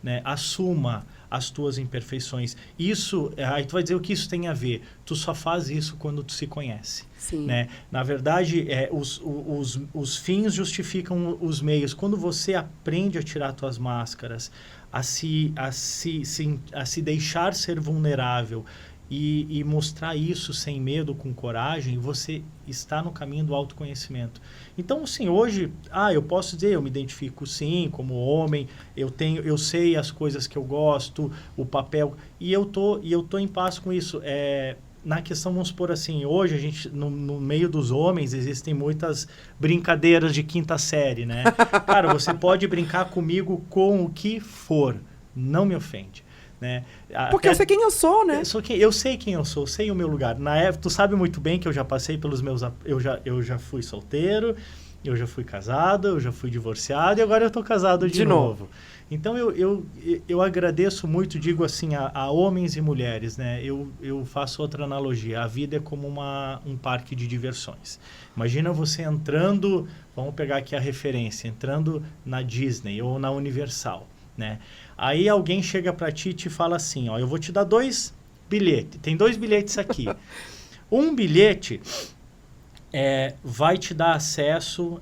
Né? Assuma as tuas imperfeições. Isso, aí tu vai dizer o que isso tem a ver. Tu só faz isso quando tu se conhece. Sim. Né? Na verdade, os fins justificam os meios. Quando você aprende a tirar tuas máscaras, a se deixar ser vulnerável, e mostrar isso sem medo, com coragem, você está no caminho do autoconhecimento. Então, assim, hoje, eu posso dizer, eu me identifico sim como homem, eu sei as coisas que eu gosto, o papel, e eu tô em paz com isso. Na questão, vamos supor assim, hoje a gente, no meio dos homens, existem muitas brincadeiras de quinta série, né? Cara, você pode brincar comigo com o que for, não me ofende. Né? Porque eu sei quem eu sou, né? Eu sei quem eu sou, sei o meu lugar. Na época, tu sabe muito bem que eu já passei pelos meus... Eu já fui solteiro, eu já fui casado, eu já fui divorciado e agora eu tô casado de novo. Então, eu agradeço muito, digo assim, a homens e mulheres, né? Eu faço outra analogia. A vida é como um parque de diversões. Imagina você entrando, vamos pegar aqui a referência, entrando na Disney ou na Universal, né? Aí alguém chega para ti e te fala assim, eu vou te dar 2 bilhetes. Tem 2 bilhetes aqui. Um bilhete vai te dar acesso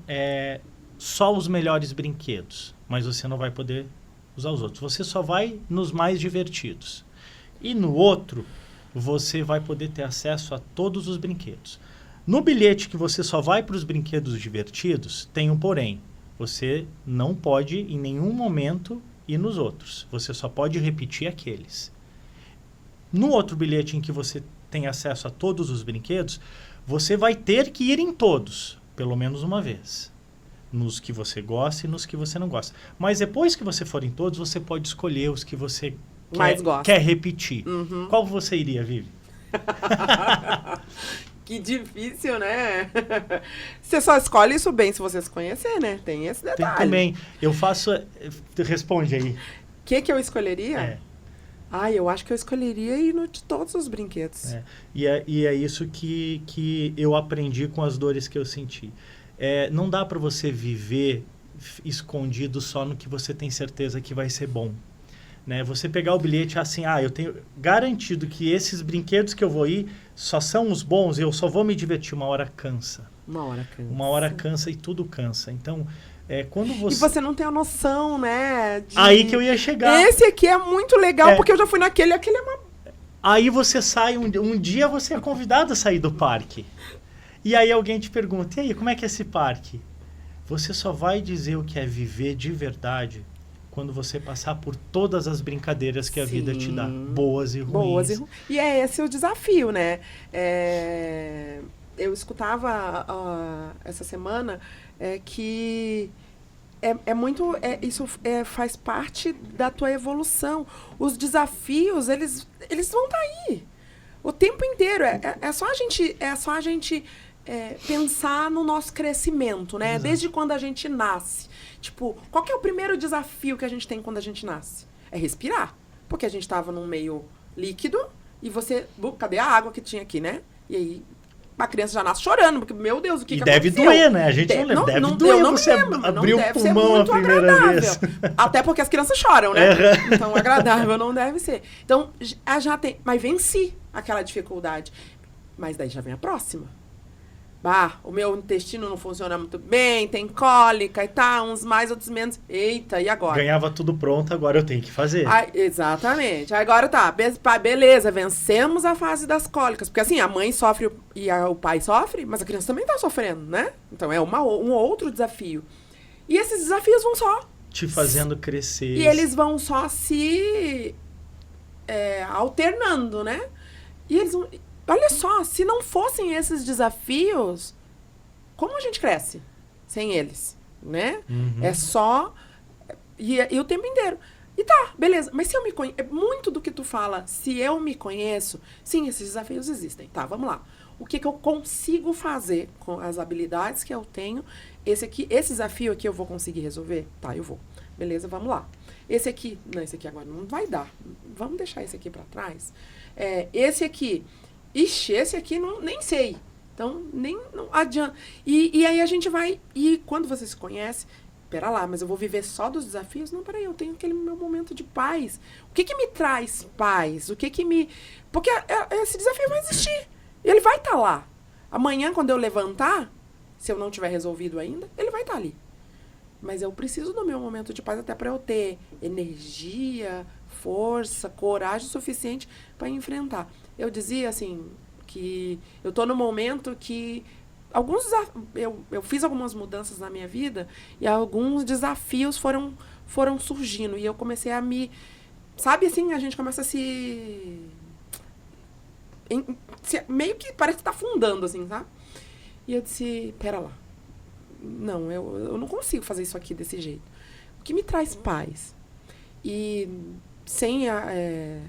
só aos melhores brinquedos, mas você não vai poder usar os outros. Você só vai nos mais divertidos. E no outro, você vai poder ter acesso a todos os brinquedos. No bilhete que você só vai para os brinquedos divertidos, tem um porém. Você não pode, em nenhum momento, ir nos outros. Você só pode repetir aqueles. No outro bilhete em que você tem acesso a todos os brinquedos, você vai ter que ir em todos, pelo menos uma vez. Nos que você gosta e nos que você não gosta. Mas depois que você for em todos, você pode escolher os que você quer repetir. Uhum. Qual você iria, Vivi? Que difícil, né? Você só escolhe isso bem se você se conhecer, né? Tem esse detalhe. Tem também. Eu faço... Responde aí. O que eu escolheria? Eu acho que eu escolheria ir de todos os brinquedos. E é isso que eu aprendi com as dores que eu senti. Não dá para você viver escondido só no que você tem certeza que vai ser bom. Né? Você pegar o bilhete assim, eu tenho garantido que esses brinquedos que eu vou ir só são os bons, eu só vou me divertir. Uma hora cansa. Uma hora cansa e tudo cansa. Então, quando você... E você não tem a noção, né? Aí que eu ia chegar. Esse aqui é muito legal, porque eu já fui naquele, aquele é uma... Aí você sai, um dia você é convidado a sair do parque. E aí alguém te pergunta, e aí, como é que é esse parque? Você só vai dizer o que é viver de verdade quando você passar por todas as brincadeiras que a vida te dá, boas e ruins. E é esse o desafio, né? Eu escutava essa semana que isso faz parte da tua evolução. Os desafios, eles vão estar aí o tempo inteiro. É só a gente pensar no nosso crescimento, né? Exato. Desde quando a gente nasce. Tipo, qual que é o primeiro desafio que a gente tem quando a gente nasce? É respirar. Porque a gente estava num meio líquido e você... Cadê a água que tinha aqui, né? E aí a criança já nasce chorando, porque, meu Deus, o que deve aconteceu? doer, né? A gente não lembra. Deve doer você abrir o pulmão a primeira vez. Até porque as crianças choram, né? Então, agradável não deve ser. Então, já tem... Mas venci aquela dificuldade. Mas daí já vem a próxima. O meu intestino não funciona muito bem, tem cólica e tal, uns mais, outros menos. Eita, e agora? Ganhava tudo pronto, agora eu tenho que fazer. Exatamente. Agora tá, beleza, vencemos a fase das cólicas. Porque assim, a mãe sofre e o pai sofre, mas a criança também tá sofrendo, né? Então é um outro desafio. E esses desafios vão só... te fazendo crescer. E eles vão só se alternando, né? E eles vão... Olha só, se não fossem esses desafios, como a gente cresce sem eles, né? Uhum. É só... E o tempo inteiro. E tá, beleza. Mas se eu me conheço... É muito do que tu fala. Se eu me conheço... Sim, esses desafios existem. Tá, vamos lá. O que eu consigo fazer com as habilidades que eu tenho? Esse desafio aqui eu vou conseguir resolver? Tá, eu vou. Beleza, vamos lá. Esse aqui... Não, esse aqui agora não vai dar. Vamos deixar esse aqui pra trás. Esse aqui... Ixi, esse aqui nem sei. Então, não adianta. E aí a gente vai... E quando você se conhece... Pera lá, mas eu vou viver só dos desafios? Não, peraí, eu tenho aquele meu momento de paz. O que me traz paz? Porque esse desafio vai existir. Ele vai estar lá. Amanhã, quando eu levantar, se eu não tiver resolvido ainda, ele vai estar ali. Mas eu preciso do meu momento de paz até para eu ter energia, força, coragem suficiente para enfrentar. Eu dizia, assim, que eu tô no momento que eu fiz algumas mudanças na minha vida e alguns desafios foram surgindo. E eu comecei a me... Sabe, assim, a gente começa a meio que parece que tá afundando, assim, sabe? E eu disse, pera lá. Não, eu não consigo fazer isso aqui desse jeito. O que me traz paz? E... sem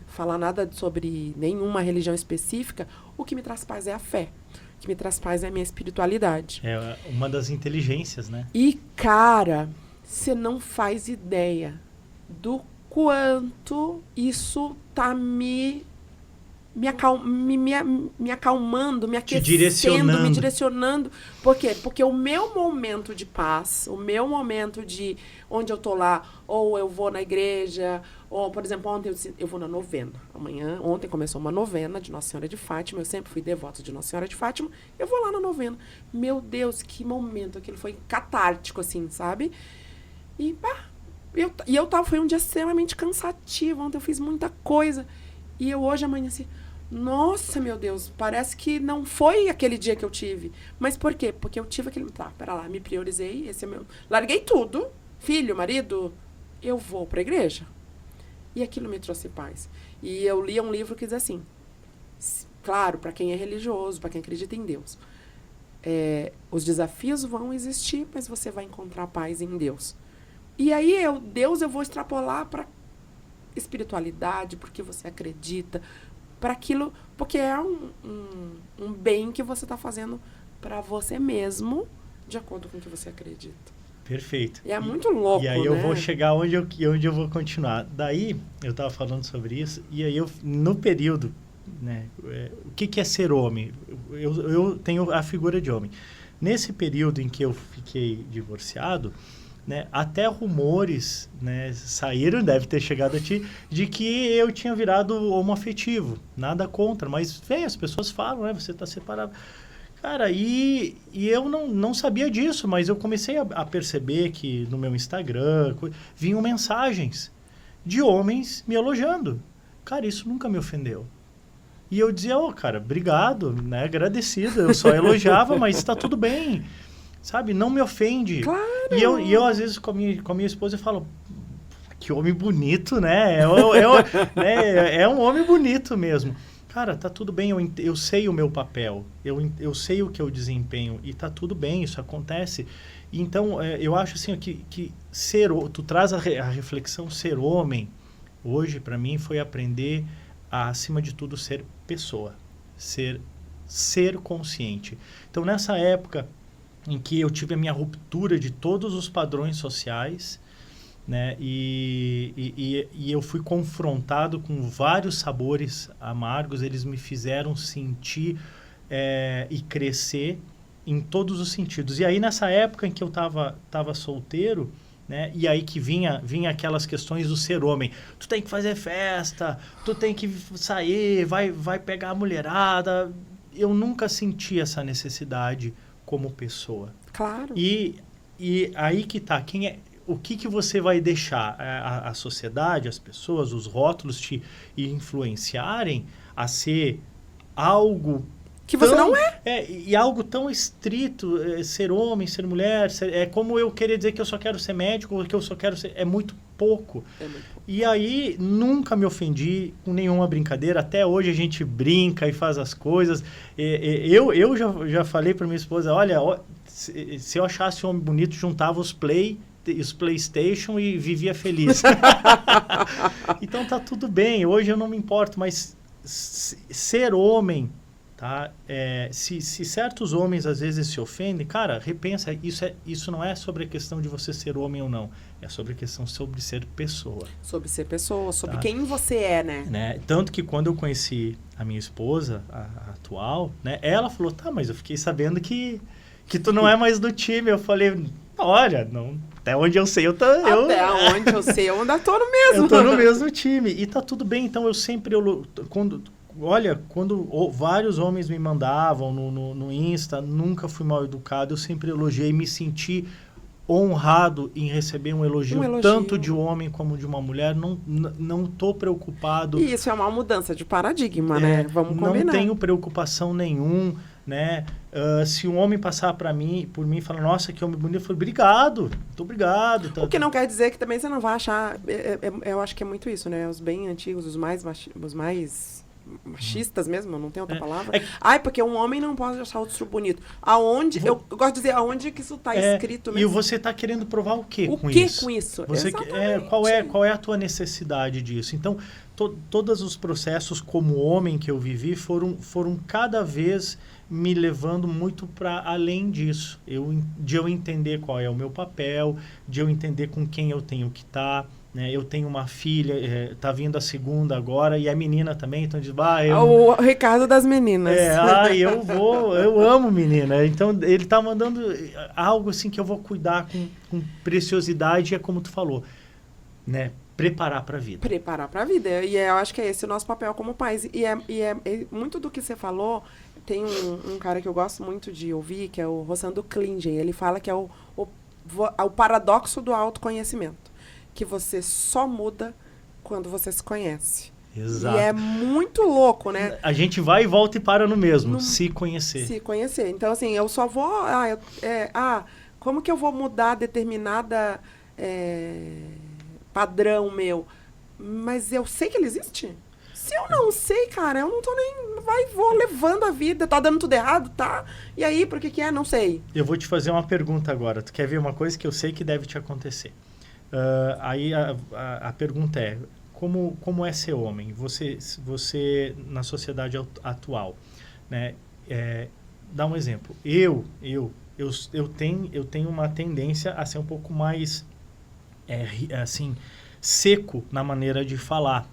falar nada sobre nenhuma religião específica, o que me traz paz é a fé. O que me traz paz é a minha espiritualidade. É uma das inteligências, né? E, cara, você não faz ideia do quanto isso tá me acalmando, me aquecendo, me direcionando. Por quê? Porque o meu momento de paz, o meu momento de onde eu tô lá, ou eu vou na igreja, ou, por exemplo, ontem eu vou na novena. Ontem começou uma novena de Nossa Senhora de Fátima, eu sempre fui devota de Nossa Senhora de Fátima, eu vou lá na novena. Meu Deus, que momento, aquilo foi catártico, assim, sabe? E, foi um dia extremamente cansativo, ontem eu fiz muita coisa. E eu hoje amanheci, nossa, meu Deus, parece que não foi aquele dia que eu tive. Mas por quê? Porque eu tive aquele... Tá, pera lá, me priorizei, esse é meu... Larguei tudo, filho, marido, eu vou pra igreja. E aquilo me trouxe paz. E eu li um livro que diz assim, claro, para quem é religioso, para quem acredita em Deus, os desafios vão existir, mas você vai encontrar paz em Deus. E aí, Deus eu vou extrapolar para espiritualidade, porque você acredita, para aquilo, porque é um bem que você está fazendo para você mesmo, de acordo com o que você acredita. Perfeito. E é muito louco, e aí né? eu vou chegar onde eu vou continuar. Daí, eu estava falando sobre isso, e aí no período, né, o que é ser homem? Eu tenho a figura de homem. Nesse período em que eu fiquei divorciado, né, até rumores, né, saíram, deve ter chegado a ti, de que eu tinha virado homoafetivo. Nada contra, mas as pessoas falam, né, você está separado. Cara, e eu não sabia disso, mas eu comecei a perceber que no meu Instagram vinham mensagens de homens me elogiando. Cara, isso nunca me ofendeu. E eu dizia, cara, obrigado, né, agradecido. Eu só elogiava, mas está tudo bem, sabe? Não me ofende. Claro. E eu às vezes, com a minha esposa, eu falo, que homem bonito, né? É um homem bonito mesmo. Cara, tá tudo bem, eu sei o meu papel, eu sei o que eu desempenho e tá tudo bem, isso acontece. Então, eu acho assim que tu traz a reflexão ser homem, hoje para mim foi aprender a, acima de tudo, ser pessoa, ser consciente. Então, nessa época em que eu tive a minha ruptura de todos os padrões sociais, né? E eu fui confrontado com vários sabores amargos, eles me fizeram sentir e crescer em todos os sentidos. E aí, nessa época em que eu tava solteiro, né? E aí que vinha aquelas questões do ser homem. Tu tem que fazer festa, tu tem que sair, vai pegar a mulherada. Eu nunca senti essa necessidade como pessoa. Claro. E aí que tá, o que você vai deixar a sociedade, as pessoas, os rótulos te influenciarem a ser algo que você não é. E algo tão estrito, ser homem, ser mulher, é como eu querer dizer que eu só quero ser médico, ou que eu só quero ser... É muito pouco. E aí, nunca me ofendi com nenhuma brincadeira. Até hoje a gente brinca e faz as coisas. Eu já falei para minha esposa, olha, se eu achasse um homem bonito, juntava os PlayStation e vivia feliz. Então tá tudo bem, hoje eu não me importo, mas ser homem... Tá? Se certos homens às vezes se ofendem, cara, repensa, isso não é sobre a questão de você ser homem ou não, é sobre a questão sobre ser pessoa. Sobre ser pessoa, sobre quem você é, né? Tanto que quando eu conheci a minha esposa, a atual, né, ela falou, tá, mas eu fiquei sabendo que tu não é mais do time. Eu falei, olha, não, até onde eu sei, Até onde eu sei, eu ainda tô no mesmo. Eu tô no mesmo time, e tá tudo bem. Então eu sempre, quando vários homens me mandavam no Insta, nunca fui mal educado, eu sempre elogiei, me senti honrado em receber um elogio tanto de um homem como de uma mulher, não tô preocupado. E isso é uma mudança de paradigma, né? Vamos combinar. Não tenho preocupação nenhum, né? Se um homem passar por mim e falar, nossa, que homem bonito, eu falo, obrigado, muito obrigado. O que não quer dizer que também você não vai achar, eu acho que é muito isso, né? Os bem antigos, os mais machistas mesmo, não tem outra palavra. Porque um homem não pode achar outro bonito. Eu gosto de dizer, aonde que isso está escrito mesmo. E você está querendo provar o quê com isso? Qual é a tua necessidade disso? Então, todos os processos como homem que eu vivi foram cada vez me levando muito para além disso. De eu entender qual é o meu papel, de eu entender com quem eu tenho que estar. Né? Eu tenho uma filha, tá vindo a segunda agora, e a menina também, então diz, o recado das meninas. Eu amo menina. Então ele tá mandando algo assim que eu vou cuidar com preciosidade, é como tu falou, né? Preparar para a vida. Preparar para a vida. E eu acho que é esse o nosso papel como pais. E muito do que você falou, tem um cara que eu gosto muito de ouvir, que é o Rossando Klingen. Ele fala que é o paradoxo do autoconhecimento. Que você só muda quando você se conhece. Exato. E é muito louco, né? A gente vai e volta e para no mesmo, se conhecer. Se conhecer. Então, assim, eu só vou... como que eu vou mudar determinada padrão meu? Mas eu sei que ele existe? Se eu não sei, cara, eu não tô nem... Vou levando a vida. Tá dando tudo errado? Tá. E aí, por que é? Não sei. Eu vou te fazer uma pergunta agora. Tu quer ver uma coisa que eu sei que deve te acontecer? Aí a pergunta é, como é ser homem? Você na sociedade atual, né? Dá um exemplo. Eu tenho uma tendência a ser um pouco mais assim, seco na maneira de falar,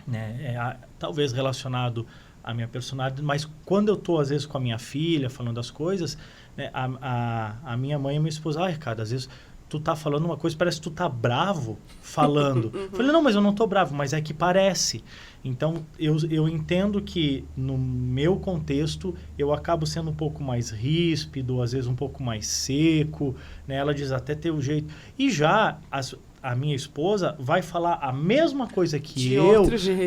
né? Talvez relacionado à minha personalidade, mas quando eu estou às vezes com a minha filha falando as coisas, né, a minha mãe e a minha esposa, Ricardo, às vezes tu tá falando uma coisa, parece que tu tá bravo falando. Eu falei, não, mas eu não tô bravo, mas é que parece. Então, eu entendo que no meu contexto, eu acabo sendo um pouco mais ríspido, às vezes um pouco mais seco, né? Ela diz até ter o jeito. E já a minha esposa vai falar a mesma coisa que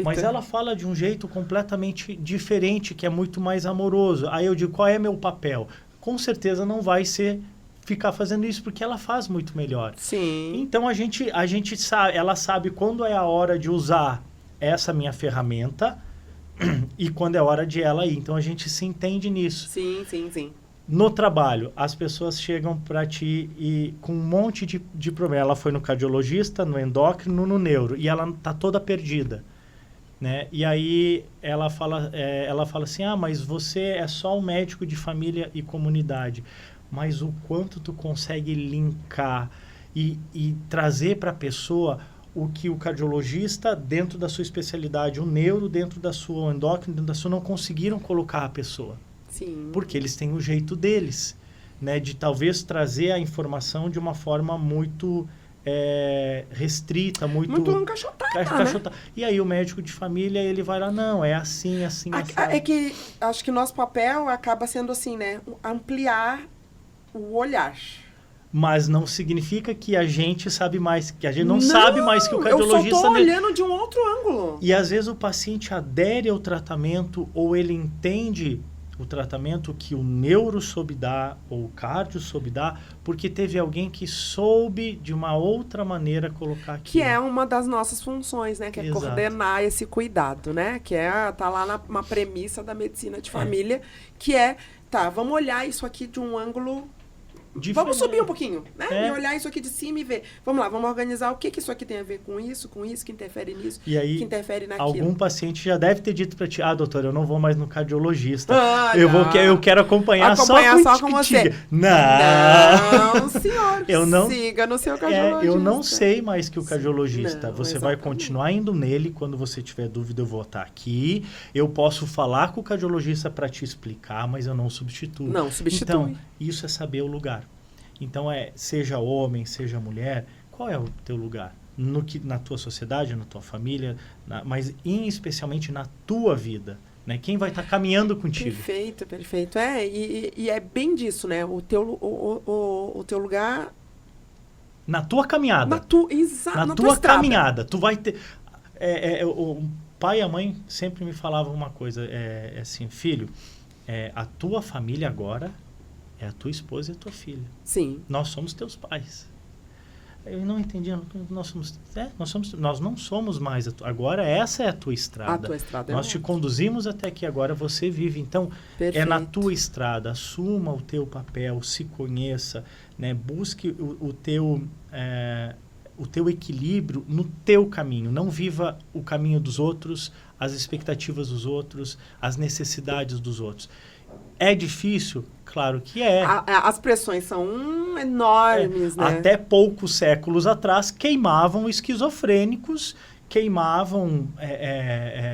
mas ela fala de um jeito completamente diferente, que é muito mais amoroso. Aí eu digo, qual é meu papel? Com certeza não vai ser ficar fazendo isso, porque ela faz muito melhor. Sim. Então a gente sabe, ela sabe quando é a hora de usar essa minha ferramenta e quando é a hora de ela ir. Então a gente se entende nisso. Sim. No trabalho, as pessoas chegam para ti e com um monte de problema. Ela foi no cardiologista, no endócrino, no neuro, e ela tá toda perdida, né? E aí ela fala assim, mas você é só um médico de família e comunidade. Mas o quanto tu consegue linkar e trazer para a pessoa o que o cardiologista, dentro da sua especialidade, o neuro, dentro da sua endócrino, dentro da sua, não conseguiram colocar a pessoa. Sim. Porque eles têm o jeito deles, né? De talvez trazer a informação de uma forma muito restrita, muito encaixotada, né? E aí o médico de família, ele vai lá, não, é assim, assim, assim. É que acho que o nosso papel acaba sendo assim, né? Ampliar o olhar. Mas não significa que a gente sabe mais, que a gente não sabe mais que o cardiologista... Eu só tô olhando de um outro ângulo. E às vezes o paciente adere ao tratamento ou ele entende o tratamento que o neuro soube dar ou o cardio soube dar, porque teve alguém que soube de uma outra maneira colocar aquilo. Que é uma das nossas funções, né? Que é coordenar esse cuidado, né? Que tá lá uma premissa da medicina de família, que tá, vamos olhar isso aqui de um ângulo... Vamos subir um pouquinho, né? E olhar isso aqui de cima e ver. Vamos lá, vamos organizar o que isso aqui tem a ver com isso, que interfere nisso, e aí, que interfere naquilo. Algum paciente já deve ter dito para ti, doutor, eu não vou mais no cardiologista. Eu quero acompanhar só com você. Não, senhor. Siga no seu cardiologista. Eu não sei mais que o cardiologista. Você vai continuar indo nele. Quando você tiver dúvida, eu vou estar aqui. Eu posso falar com o cardiologista para te explicar, mas eu não substituo. Não substitui. Então, isso é saber o lugar. Então, seja homem, seja mulher, qual é o teu lugar? Na tua sociedade, na tua família, mas especialmente na tua vida, né? Quem vai estar caminhando contigo? Perfeito. E é bem disso, né? O teu lugar... Na tua caminhada. Na tua caminhada. Tu vai ter... o pai e a mãe sempre me falavam uma coisa, assim, filho, a tua família agora... é a tua esposa e a tua filha. Sim. Nós somos teus pais. Eu não entendia. Nós não somos mais. Agora essa é a tua estrada. A tua estrada nós te conduzimos até aqui. Agora você vive. Então, perfeito. É na tua estrada. Assuma o teu papel. Se conheça. Né? Busque o teu equilíbrio no teu caminho. Não viva o caminho dos outros, as expectativas dos outros, as necessidades dos outros. É difícil? Claro que é. As pressões são enormes, né? Até poucos séculos atrás, queimavam esquizofrênicos, queimavam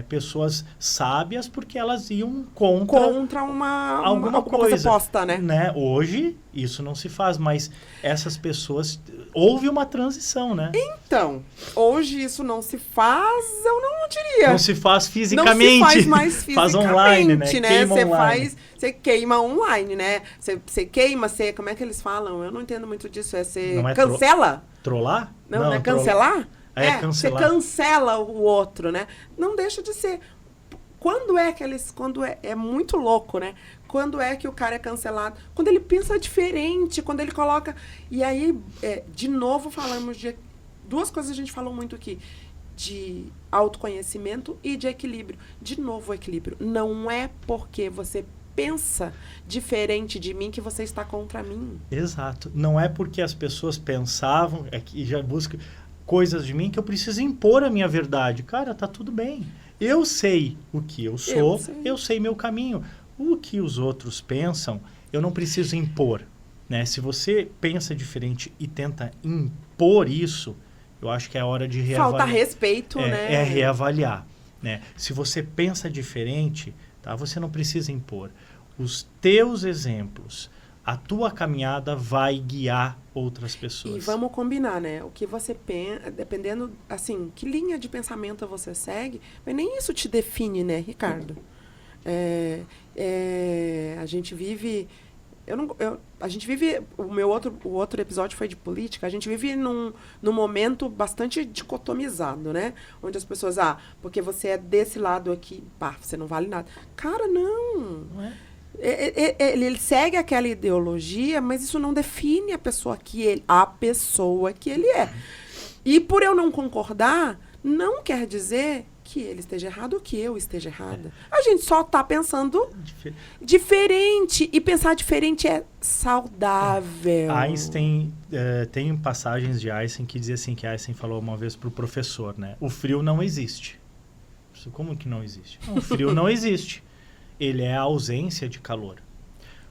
pessoas sábias porque elas iam contra alguma coisa posta, né? Hoje, isso não se faz, mas essas pessoas... Houve uma transição, né? Então, hoje isso não se faz, eu não diria. Não se faz fisicamente. Não se faz mais fisicamente, faz online, né? Queima online. Você queima online, né? Você queima, como é que eles falam? Eu não entendo muito disso. Você cancela? Trollar? Não é cancelar? Cancelar. Você cancela o outro, né? Não deixa de ser. Quando é muito louco, né? Quando é que o cara é cancelado? Quando ele pensa diferente, quando ele coloca... E aí, de novo, falamos de... Duas coisas a gente falou muito aqui. De autoconhecimento e de equilíbrio. De novo, o equilíbrio. Não é porque você pensa diferente de mim que você está contra mim. Exato. Não é porque as pessoas pensavam e já buscam coisas de mim que eu preciso impor a minha verdade. Cara, tá tudo bem. Eu sei o que eu sou, eu sei meu caminho. O que os outros pensam, eu não preciso impor. Né? Se você pensa diferente e tenta impor isso, eu acho que é hora de reavaliar. Falta respeito, né? É reavaliar. Né? Se você pensa diferente, tá? Você não precisa impor. Os teus exemplos, a tua caminhada vai guiar outras pessoas. E vamos combinar, né? O que você pensa, dependendo, assim, que linha de pensamento você segue, mas nem isso te define, né, Ricardo? A gente vive... a gente vive... O outro episódio foi de política. A gente vive num momento bastante dicotomizado, né? Onde as pessoas... porque você é desse lado aqui, você não vale nada. Cara, não é? Ele segue aquela ideologia, mas isso não define a pessoa que ele é. E por eu não concordar, não quer dizer que ele esteja errado ou que eu esteja errada. A gente só está pensando diferente. E pensar diferente é saudável. Einstein, tem passagens de Einstein que dizia assim, que Einstein falou uma vez para o professor, né? O frio não existe. Como que não existe? O frio não existe. Ele é a ausência de calor.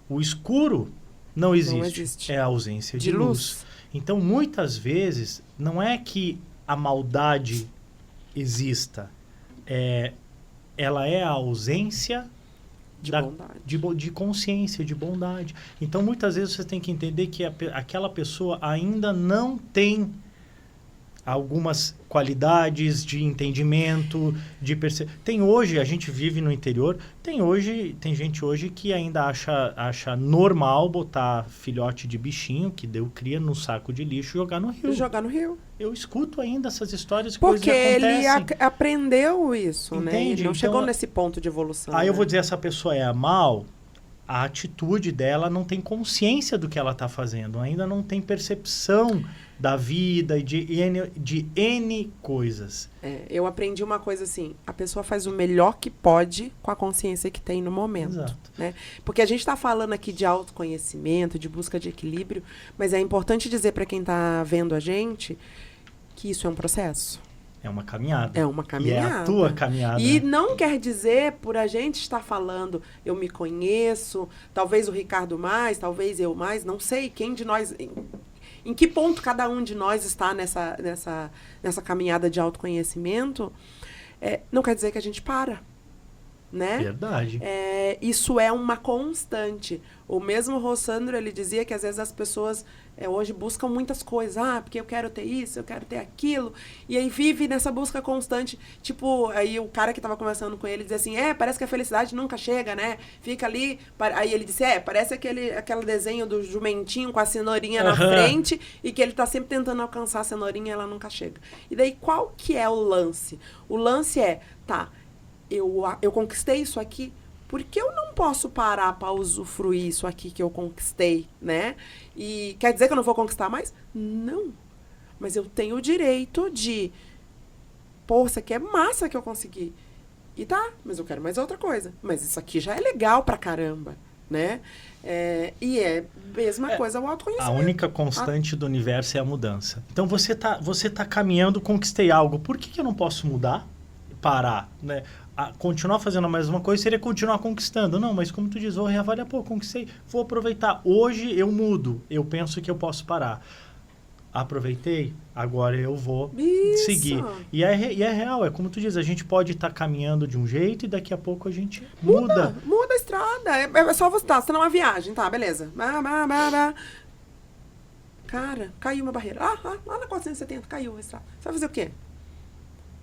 O escuro não existe. É a ausência de luz. Então, muitas vezes, não é que a maldade exista. Ela é a ausência de consciência, de bondade. Então, muitas vezes você tem que entender que aquela pessoa ainda não tem algumas qualidades de entendimento, de tem hoje, a gente vive no interior, tem gente hoje que ainda acha normal botar filhote de bichinho que deu cria no saco de lixo e jogar no rio. Jogar no rio. Eu escuto ainda essas histórias, porque coisas ele acontecem. Aprendeu isso, Entende? né? Ele não então, chegou nesse ponto de evolução. Aí né? eu vou dizer, essa pessoa é mal, a atitude dela não tem consciência do que ela está fazendo, ainda não tem percepção da vida e de N coisas. Eu aprendi uma coisa assim, a pessoa faz o melhor que pode com a consciência que tem no momento. Exato. Né? Porque a gente está falando aqui de autoconhecimento, de busca de equilíbrio, mas é importante dizer para quem está vendo a gente que isso é um processo. É uma caminhada. É uma caminhada. E é a tua caminhada. E não quer dizer, por a gente estar falando, eu me conheço, talvez o Ricardo mais, talvez eu mais, não sei quem de nós... Em que ponto cada um de nós está nessa caminhada de autoconhecimento, não quer dizer que a gente para, né? Verdade. Isso é uma constante. O mesmo Rossandro, ele dizia que às vezes as pessoas hoje buscam muitas coisas. Porque eu quero ter isso, eu quero ter aquilo. E aí vive nessa busca constante. Tipo, aí o cara que estava conversando com ele dizia assim, parece que a felicidade nunca chega, né? Fica ali. Aí ele disse, parece aquele desenho do jumentinho com a cenourinha na frente e que ele tá sempre tentando alcançar a cenourinha e ela nunca chega. E daí, qual que é o lance? O lance eu conquistei isso aqui, por que eu não posso parar para usufruir isso aqui que eu conquistei, né? E quer dizer que eu não vou conquistar mais? Não. Mas eu tenho o direito de... Pô, isso aqui é massa que eu consegui. E tá, mas eu quero mais outra coisa. Mas isso aqui já é legal pra caramba, né? E é a mesma coisa o autoconhecimento. A única constante do universo é a mudança. Então, você tá caminhando, conquistei algo. Por que eu não posso mudar? Parar, né? Continuar fazendo a mesma coisa seria continuar conquistando. Não, mas como tu diz, vou reavaliar, conquistei, vou aproveitar. Hoje eu mudo, eu penso que eu posso parar. Aproveitei, agora eu vou seguir. E é real, é como tu diz, a gente pode estar caminhando de um jeito e daqui a pouco a gente muda. Muda a estrada, é só você tá numa viagem, tá, beleza. Cara, caiu uma barreira. Lá na 470, caiu a estrada. Você vai fazer o quê?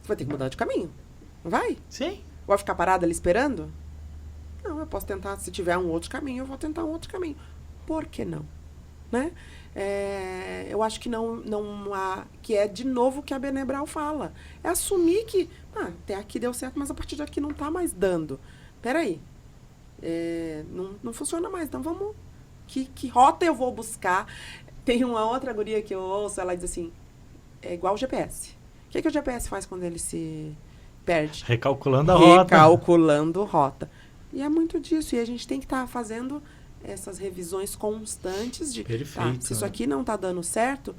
Você vai ter que mudar de caminho. Não vai? Sim. Vai ficar parada ali esperando? Não, eu posso tentar, se tiver um outro caminho, eu vou tentar um outro caminho. Por que não? Né? Eu acho que não há, que é de novo o que a Brené Brown fala. É assumir que, até aqui deu certo, mas a partir daqui não tá mais dando. Peraí. Não funciona mais, então vamos... Que rota eu vou buscar? Tem uma outra guria que eu ouço, ela diz assim, é igual o GPS. O que o GPS faz quando ele se... perde? Recalculando a rota. Recalculando rota. E é muito disso. E a gente tem que estar fazendo essas revisões constantes de... Perfeito. Se isso aqui não está dando certo,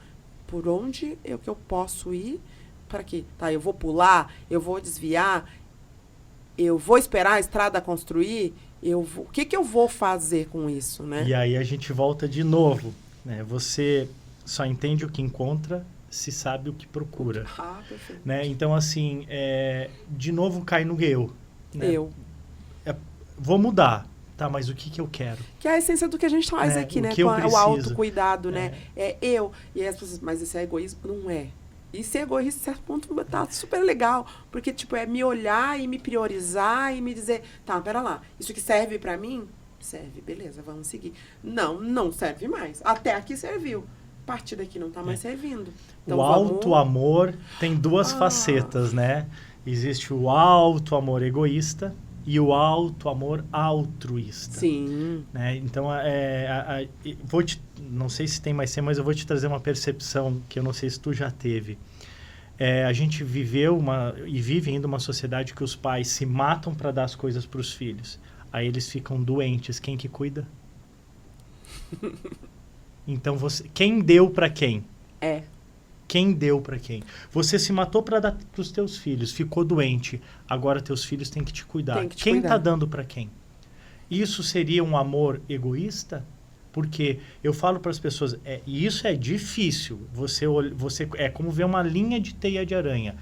por onde que eu posso ir para quê? Eu vou pular, eu vou desviar, eu vou esperar a estrada construir, o que eu vou fazer com isso, né? E aí a gente volta de novo, né? Você só entende o que encontra se sabe o que procura. Perfeito. Né? Então, assim, de novo cai no eu. Né? Vou mudar, tá? Mas o que eu quero? Que é a essência do que a gente faz aqui, né? Com o autocuidado, né? Eu. E as pessoas, mas isso é egoísmo? Não é. E ser egoísta, em certo ponto, tá super legal. Porque, é me olhar e me priorizar e me dizer, pera lá, isso que serve pra mim? Serve, beleza, vamos seguir. Não serve mais. Até aqui serviu. A partir daqui não está mais servindo. Então, o auto-amor tem duas facetas, né? Existe o auto-amor egoísta e o auto-amor altruísta. Sim. Né? Então, não sei se tem mais ser, mas eu vou te trazer uma percepção que eu não sei se tu já teve. A gente viveu e vive ainda uma sociedade que os pais se matam para dar as coisas para os filhos. Aí eles ficam doentes. Quem que cuida? Então, quem deu para quem? Quem deu para quem? Você se matou para dar para os teus filhos, ficou doente. Agora teus filhos têm que te cuidar. Quem está dando para quem? Isso seria um amor egoísta? Porque eu falo para as pessoas, e isso é difícil. Você é como ver uma linha de teia de aranha.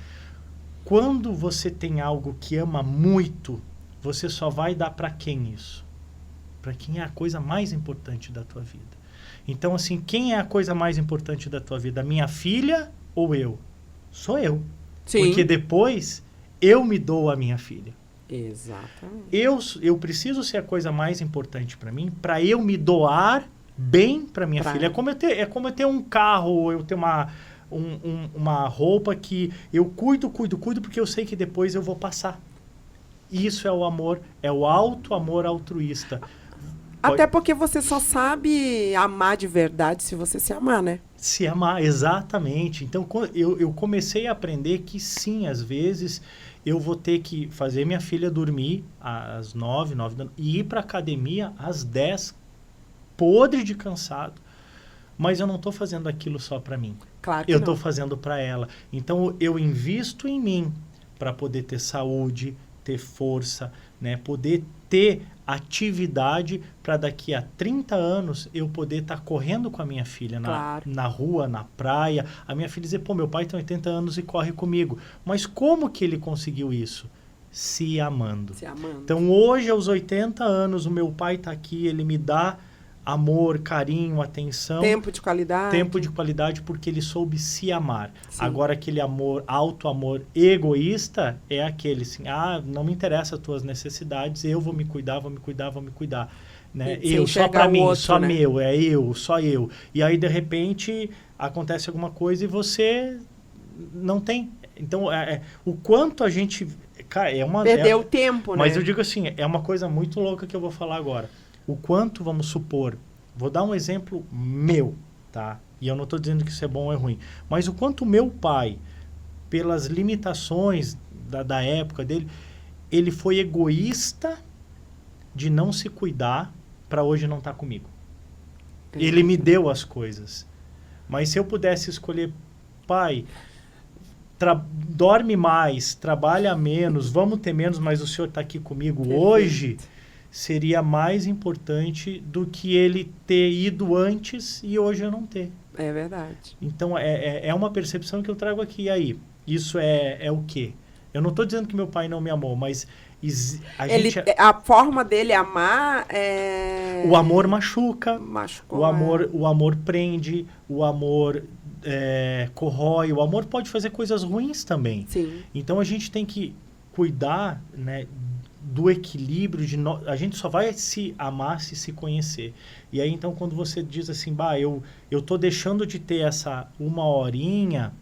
Quando você tem algo que ama muito você só vai dar para quem isso? Para quem é a coisa mais importante da tua vida. Então, assim, quem é a coisa mais importante da tua vida? Minha filha ou eu? Sou eu. Sim. Porque depois eu me dou a minha filha. Exatamente. Eu preciso ser a coisa mais importante para mim, para eu me doar bem para minha filha. É como eu ter um carro, eu ter uma roupa que eu cuido, porque eu sei que depois eu vou passar. Isso é o amor, é o alto amor altruísta. Até porque você só sabe amar de verdade se você se amar, né? Se amar, exatamente. Então, eu comecei a aprender que sim, às vezes eu vou ter que fazer minha filha dormir às 9 da noite e ir para academia às 10, podre de cansado. Mas eu não estou fazendo aquilo só para mim. Claro que eu não. estou fazendo para ela. Então, eu invisto em mim para poder ter saúde, ter força, né? Poder ter atividade para daqui a 30 anos eu poder estar correndo com a minha filha na rua, na praia. A minha filha dizer, pô, meu pai tem 80 anos e corre comigo. Mas como que ele conseguiu isso? Se amando. Se amando. Então, hoje, aos 80 anos, o meu pai está aqui, ele me dá amor, carinho, atenção. Tempo de qualidade. Tempo de qualidade porque ele soube se amar. Sim. Agora, aquele amor, alto amor egoísta é aquele assim, não me interessa as tuas necessidades, eu vou me cuidar. Né? Eu, só pra mim, outro, só né? meu, só eu. E aí, de repente, acontece alguma coisa e você não tem. Então, o quanto a gente... Cara, perdeu tempo, né? Mas eu digo assim, é uma coisa muito louca que eu vou falar agora. O quanto, vamos supor, vou dar um exemplo meu, tá? E eu não estou dizendo que isso é bom ou é ruim. Mas o quanto meu pai, pelas limitações da época dele, ele foi egoísta de não se cuidar para hoje não estar comigo. Ele me deu as coisas. Mas se eu pudesse escolher, pai, dorme mais, trabalha menos, vamos ter menos, mas o senhor está aqui comigo hoje... seria mais importante do que ele ter ido antes e hoje eu não ter. É verdade. Então, é uma percepção que eu trago aqui. E aí, isso é o quê? Eu não estou dizendo que meu pai não me amou, mas a forma dele amar é... O amor machuca. Machucou, o amor prende, o amor corrói, o amor pode fazer coisas ruins também. Sim. Então, a gente tem que cuidar, né, do equilíbrio, a gente só vai se amar se conhecer. E aí, então, quando você diz assim, eu tô deixando de ter essa uma horinha,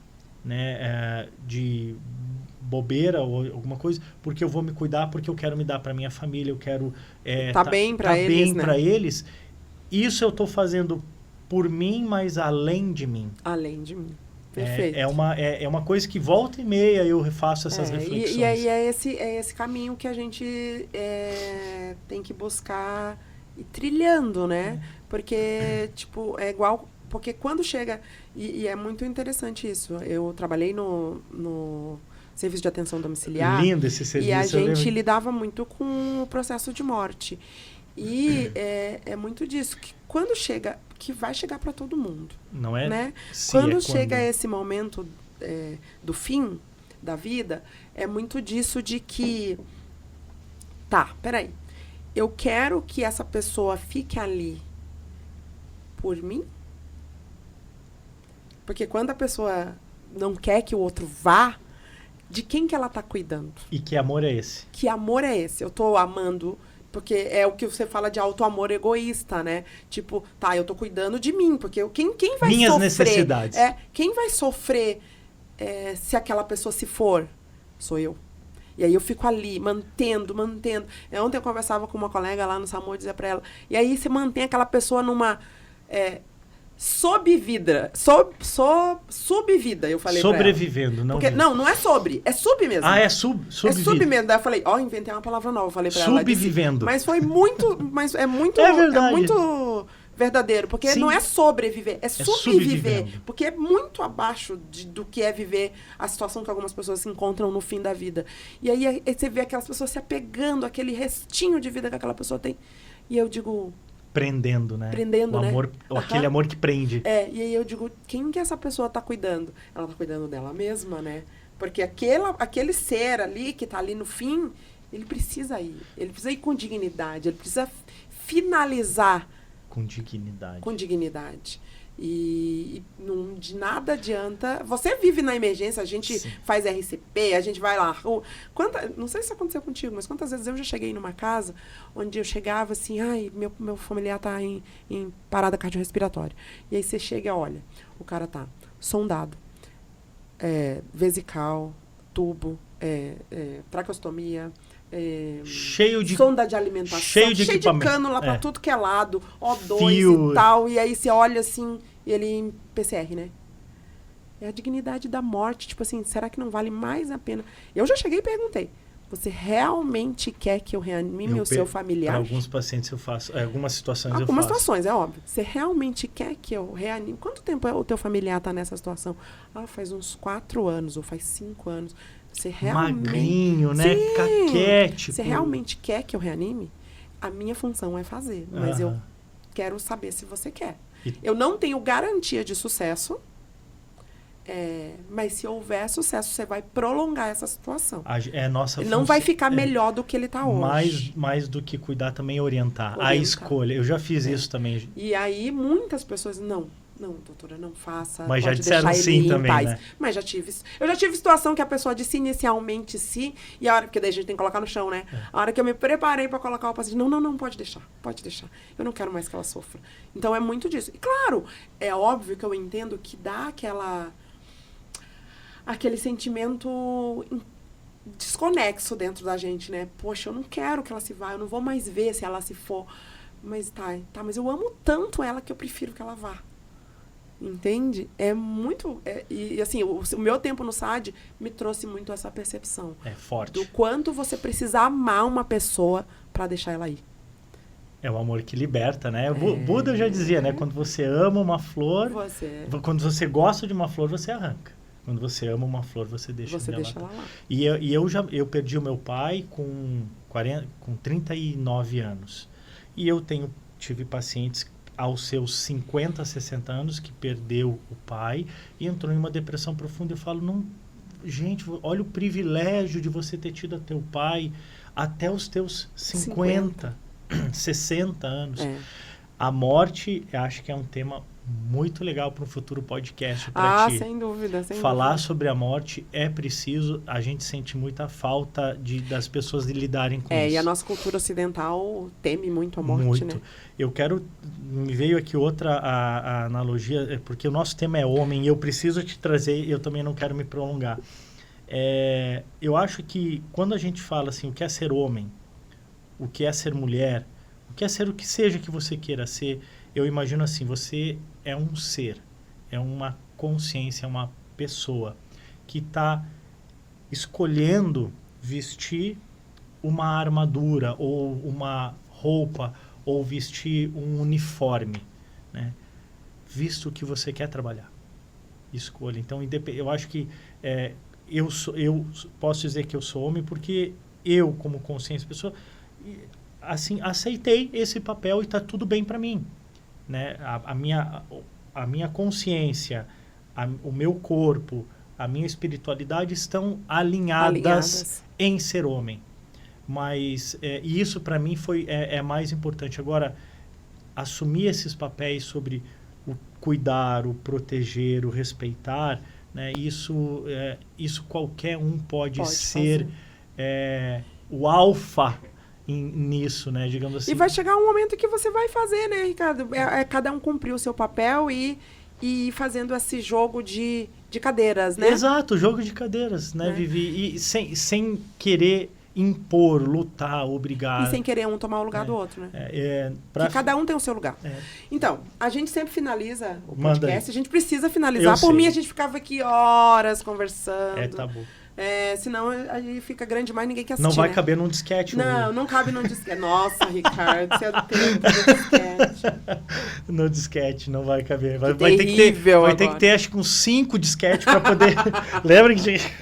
né, de bobeira ou alguma coisa, porque eu vou me cuidar, porque eu quero me dar para minha família, eu quero tá bem para eles, né? para eles. Isso eu tô fazendo por mim, mas além de mim. Além de mim. Perfeito. É uma coisa que volta e meia eu refaço essas reflexões. E aí é esse caminho que a gente tem que buscar ir trilhando, né? Porque, tipo, é igual... Porque quando chega... E é muito interessante isso. Eu trabalhei no serviço de atenção domiciliar. Lindo esse serviço. E a gente lidava muito com o processo de morte. E é muito disso. Que quando chega... Que vai chegar para todo mundo. Não é? Né? Quando chega esse momento do fim da vida, é muito disso de que... Tá, peraí. Eu quero que essa pessoa fique ali por mim? Porque quando a pessoa não quer que o outro vá, de quem que ela tá cuidando? E que amor é esse? Que amor é esse? Eu tô amando... Porque é o que você fala de auto-amor egoísta, né? Tipo, eu tô cuidando de mim, porque quem vai Minhas sofrer... necessidades. Quem vai sofrer se aquela pessoa se for? Sou eu. E aí eu fico ali, mantendo. Ontem eu conversava com uma colega lá no SAMU e dizia pra ela, e aí você mantém aquela pessoa numa... subvida, eu falei sobrevivendo, pra ela. Porque, não é sobre, é sub mesmo. É subvida. É sub mesmo. Daí eu falei, inventei uma palavra nova, eu falei pra ela. Subvivendo. Mas foi muito, é muito verdadeiro, porque não é sobreviver, é subviver, porque é muito abaixo do que é viver a situação que algumas pessoas se encontram no fim da vida. E aí você vê aquelas pessoas se apegando àquele restinho de vida que aquela pessoa tem. E eu digo... Prendendo, né? Prendendo, né? Aquele amor que prende. E aí eu digo, quem que essa pessoa tá cuidando? Ela tá cuidando dela mesma, né? Porque aquele ser ali, que tá ali no fim, Ele precisa ir. Ele precisa ir com dignidade. Ele precisa finalizar com dignidade. Com dignidade. E não, de nada adianta. Você vive na emergência, a gente Sim. faz RCP, a gente vai lá. Não sei se aconteceu contigo, mas quantas vezes eu já cheguei numa casa onde eu chegava assim, ai, meu familiar tá em parada cardiorrespiratória. E aí você chega e olha, o cara tá sondado, vesical, tubo, traqueostomia, cheio de sonda de alimentação, cheio de cânula pra tudo que é lado, O2 Fio. E tal, e aí você olha assim, e ele em PCR, né? É a dignidade da morte, tipo assim, será que não vale mais a pena? Eu já cheguei e perguntei, você realmente quer que eu reanime o seu familiar? Para alguns pacientes eu faço, algumas situações eu faço. Algumas situações, é óbvio. Você realmente quer que eu reanime? Quanto tempo o teu familiar tá nessa situação? Faz uns 4 anos, ou faz 5 anos. Você realmente... Magrinho, né? Sim. Caquético. Você realmente quer que eu reanime? A minha função é fazer, mas eu quero saber se você quer. Eu não tenho garantia de sucesso, mas se houver sucesso, você vai prolongar essa situação. Nossa ele não vai ficar melhor do que ele está hoje. Mais do que cuidar, também orientar. A escolha. Eu já fiz isso também. E aí, muitas pessoas, não, doutora, não faça. Mas já disseram sim também, né? Mas eu já tive situação que a pessoa disse inicialmente sim, e a hora, porque daí a gente tem que colocar no chão, né? A hora que eu me preparei para colocar o paciente, não, pode deixar. Eu não quero mais que ela sofra. Então, é muito disso. E, claro, é óbvio que eu entendo que dá aquele sentimento desconexo dentro da gente, né? Poxa, eu não quero que ela se vá, eu não vou mais ver se ela se for. Mas mas eu amo tanto ela que eu prefiro que ela vá. Entende? É muito... e assim, o meu tempo no SAD me trouxe muito essa percepção. É forte. Do quanto você precisa amar uma pessoa para deixar ela ir. É o amor que liberta, né? Buda já dizia, né? Quando você ama uma flor... Quando você gosta de uma flor, você arranca. Quando você ama uma flor, você deixa ela lá. E eu perdi o meu pai com 39 anos. E eu tive pacientes aos seus 50, 60 anos que perdeu o pai e entrou em uma depressão profunda. Eu falo, gente, olha o privilégio de você ter tido teu pai até os teus 50. 60 anos. A morte, eu acho que é um tema muito legal para um futuro podcast para ti. Sem dúvida. Falar sobre a morte é preciso. A gente sente muita falta das pessoas de lidarem com isso. E a nossa cultura ocidental teme muito a morte, né? Me veio aqui outra a analogia, porque o nosso tema é homem e eu preciso te trazer, eu também não quero me prolongar. Eu acho que quando a gente fala assim, o que é ser homem, o que é ser mulher, o que é ser o que seja que você queira ser, eu imagino assim, você é um ser, é uma consciência, é uma pessoa que está escolhendo vestir uma armadura ou uma roupa ou vestir um uniforme, né? Visto que você quer trabalhar. Escolha. Então, eu acho que eu posso dizer que eu sou homem porque eu, como consciência, pessoa, assim, aceitei esse papel e está tudo bem para mim. Né? A minha consciência, o meu corpo, a minha espiritualidade estão alinhadas em ser homem. Mas isso para mim é mais importante. Agora, assumir esses papéis sobre o cuidar, o proteger, o respeitar, né? Isso qualquer um pode ser o alfa nisso, né? Digamos assim. E vai chegar um momento que você vai fazer, né, Ricardo? Cada um cumprir o seu papel e fazendo esse jogo de cadeiras, né? Exato, jogo de cadeiras, né, Vivi? E sem querer impor, lutar, obrigar. E sem querer um tomar o lugar do outro, né? Que cada um tem o seu lugar. Então, a gente sempre finaliza o podcast. A gente precisa finalizar. Por mim, a gente ficava aqui horas conversando. Tá bom. Senão a gente fica grande demais, ninguém quer assistir. Não vai caber num disquete. Não cabe num disquete. Nossa, Ricardo, você é do tempo do disquete. No disquete, não vai caber. Vai ter que ter, acho que uns 5 disquetes para poder... Lembra que gente...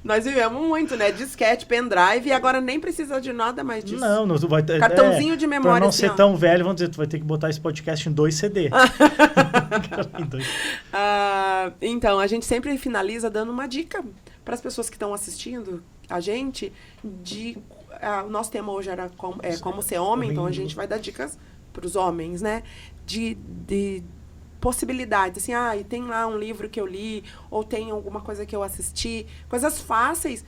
Nós vivemos muito, né? Disquete, pendrive, e agora nem precisa de nada mais disso. Não vai ter... Cartãozinho de memória. Para não ser tão velho, vamos dizer, tu vai ter que botar esse podcast em 2 CD. Então, a gente sempre finaliza dando uma dica para as pessoas que estão assistindo, a gente de... o nosso tema hoje era como ser homem, então a gente vai dar dicas para os homens, né? De possibilidades, assim, e tem lá um livro que eu li, ou tem alguma coisa que eu assisti, coisas fáceis,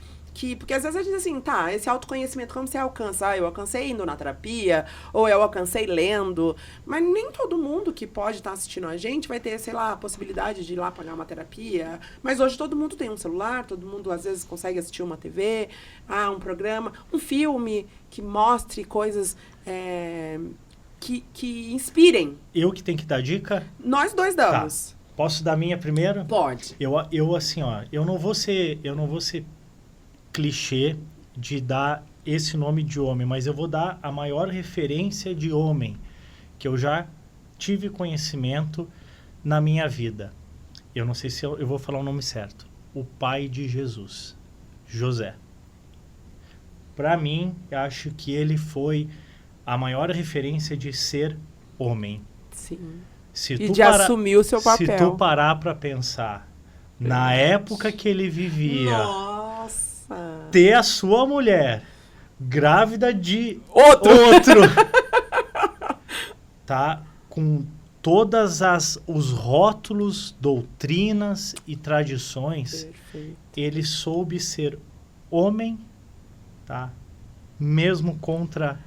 porque às vezes a gente diz assim, esse autoconhecimento, como você alcança? Eu alcancei indo na terapia, ou eu alcancei lendo, mas nem todo mundo que pode estar assistindo a gente vai ter, sei lá, a possibilidade de ir lá pagar uma terapia, mas hoje todo mundo tem um celular, todo mundo às vezes consegue assistir uma TV, um programa, um filme que mostre coisas que inspirem. Eu que tenho que dar dica? Nós dois damos. Tá. Posso dar a minha primeiro? Pode. Eu assim, eu não vou ser clichê de dar esse nome de homem, mas eu vou dar a maior referência de homem que eu já tive conhecimento na minha vida. Eu não sei se eu vou falar o nome certo. O pai de Jesus, José. Para mim, eu acho que ele foi a maior referência de ser homem. Sim. E de assumir o seu papel. Se tu parar para pensar, na época que ele vivia, ter a sua mulher grávida de outro. Tá? Com todas os rótulos, doutrinas e tradições, perfeito. Ele soube ser homem, tá? Mesmo contra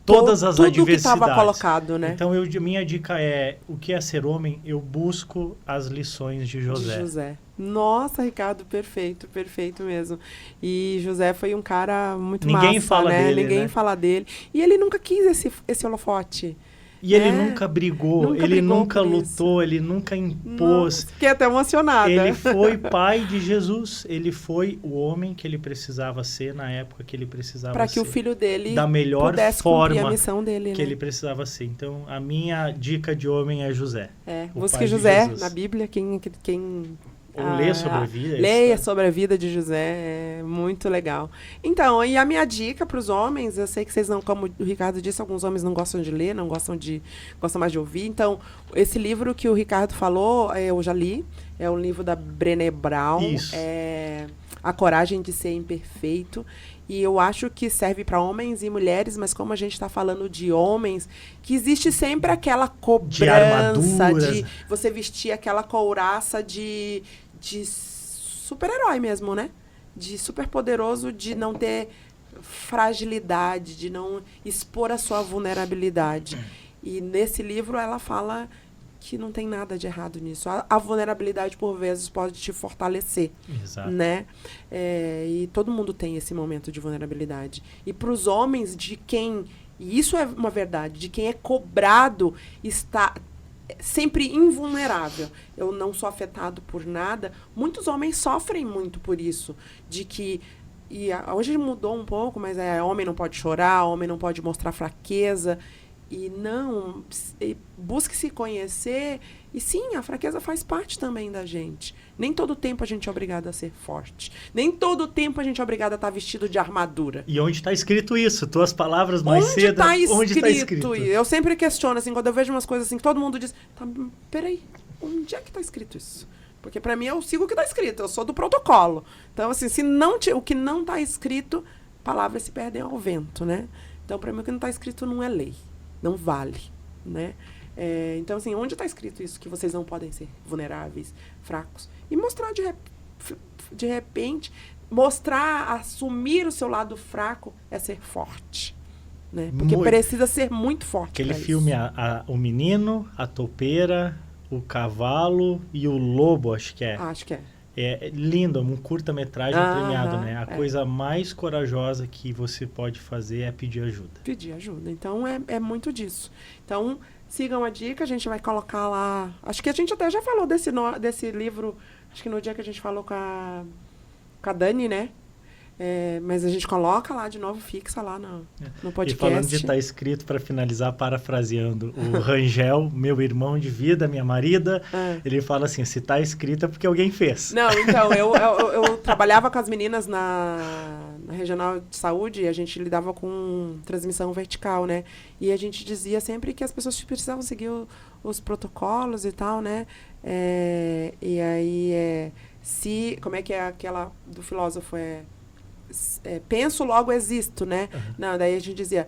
todas as adversidades. Tudo que estava colocado, né? Então, minha dica é, o que é ser homem? Eu busco as lições de José. Nossa, Ricardo, perfeito mesmo. E José foi um cara muito Ninguém massa, fala né? dele, Ninguém né? fala dele. E ele nunca quis esse holofote. E ele nunca brigou, ele nunca lutou, ele nunca impôs. Fiquei até emocionada. Ele foi pai de Jesus. Ele foi o homem que ele precisava ser na época que ele precisava ser. Para que o filho dele da melhor pudesse forma cumprir a missão dele, que né? ele precisava ser. Então, a minha dica de homem é José. Busque José na Bíblia, ou ler sobre a vida. Leia sobre a vida de José, é muito legal. Então, e a minha dica para os homens, eu sei que vocês não, como o Ricardo disse, alguns homens não gostam de ler, gostam mais de ouvir. Então, esse livro que o Ricardo falou, eu já li, é um livro da Brené Brown, A Coragem de Ser Imperfeito. E eu acho que serve para homens e mulheres, mas como a gente está falando de homens, que existe sempre aquela cobrança de você vestir aquela couraça de super-herói mesmo, né? De super poderoso, de não ter fragilidade, de não expor a sua vulnerabilidade. E nesse livro ela fala que não tem nada de errado nisso. A vulnerabilidade, por vezes, pode te fortalecer. Exato. Né? E todo mundo tem esse momento de vulnerabilidade. E para os homens, e isso é uma verdade, de quem é cobrado está sempre invulnerável. Eu não sou afetado por nada. Muitos homens sofrem muito por isso. Hoje mudou um pouco, mas homem não pode chorar, homem não pode mostrar fraqueza. Busque se conhecer. E sim, a fraqueza faz parte também da gente. Nem todo tempo a gente é obrigado a ser forte. Nem todo tempo a gente é obrigado a estar vestido de armadura. E onde está escrito isso? Tuas palavras mais cedo. Onde está escrito? Eu sempre questiono, assim, quando eu vejo umas coisas assim, que todo mundo diz, peraí, onde é que está escrito isso? Porque para mim eu sigo o que está escrito, eu sou do protocolo. Então, assim, o que não está escrito, palavras se perdem ao vento, né? Então, para mim, o que não está escrito não é lei. Não vale, né? Então, assim, onde está escrito isso? Que vocês não podem ser vulneráveis, fracos. E mostrar de repente, assumir o seu lado fraco é ser forte, né? Porque precisa ser muito forte. Aquele filme, o menino, a topeira, o cavalo e o lobo, acho que é. Acho que é. É lindo, um curta-metragem premiado, né? A coisa mais corajosa que você pode fazer é pedir ajuda. Pedir ajuda. Então, é muito disso. Então, sigam a dica, a gente vai colocar lá... Acho que a gente até já falou desse livro, acho que no dia que a gente falou com a Dani, né? Mas a gente coloca lá de novo, fixa lá no podcast. E falando de estar escrito, para finalizar, parafraseando, o Rangel, meu irmão de vida, minha marida, ele fala assim, se está escrito é porque alguém fez. Não, então, eu trabalhava com as meninas na regional de saúde e a gente lidava com transmissão vertical, né? E a gente dizia sempre que as pessoas precisavam seguir os protocolos e tal, né? E aí, como é que é aquela do filósofo? penso, logo existo, né? Não, daí a gente dizia,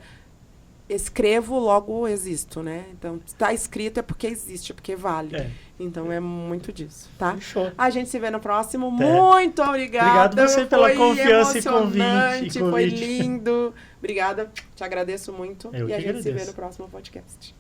escrevo, logo existo, né? Então, está escrito é porque existe, é porque vale. Então, é muito disso, tá? Fechou. A gente se vê no próximo. Muito obrigada. Obrigado você pela confiança e convite. Foi lindo. Obrigada. Te agradeço muito. Eu e a gente agradeço. se vê no próximo podcast.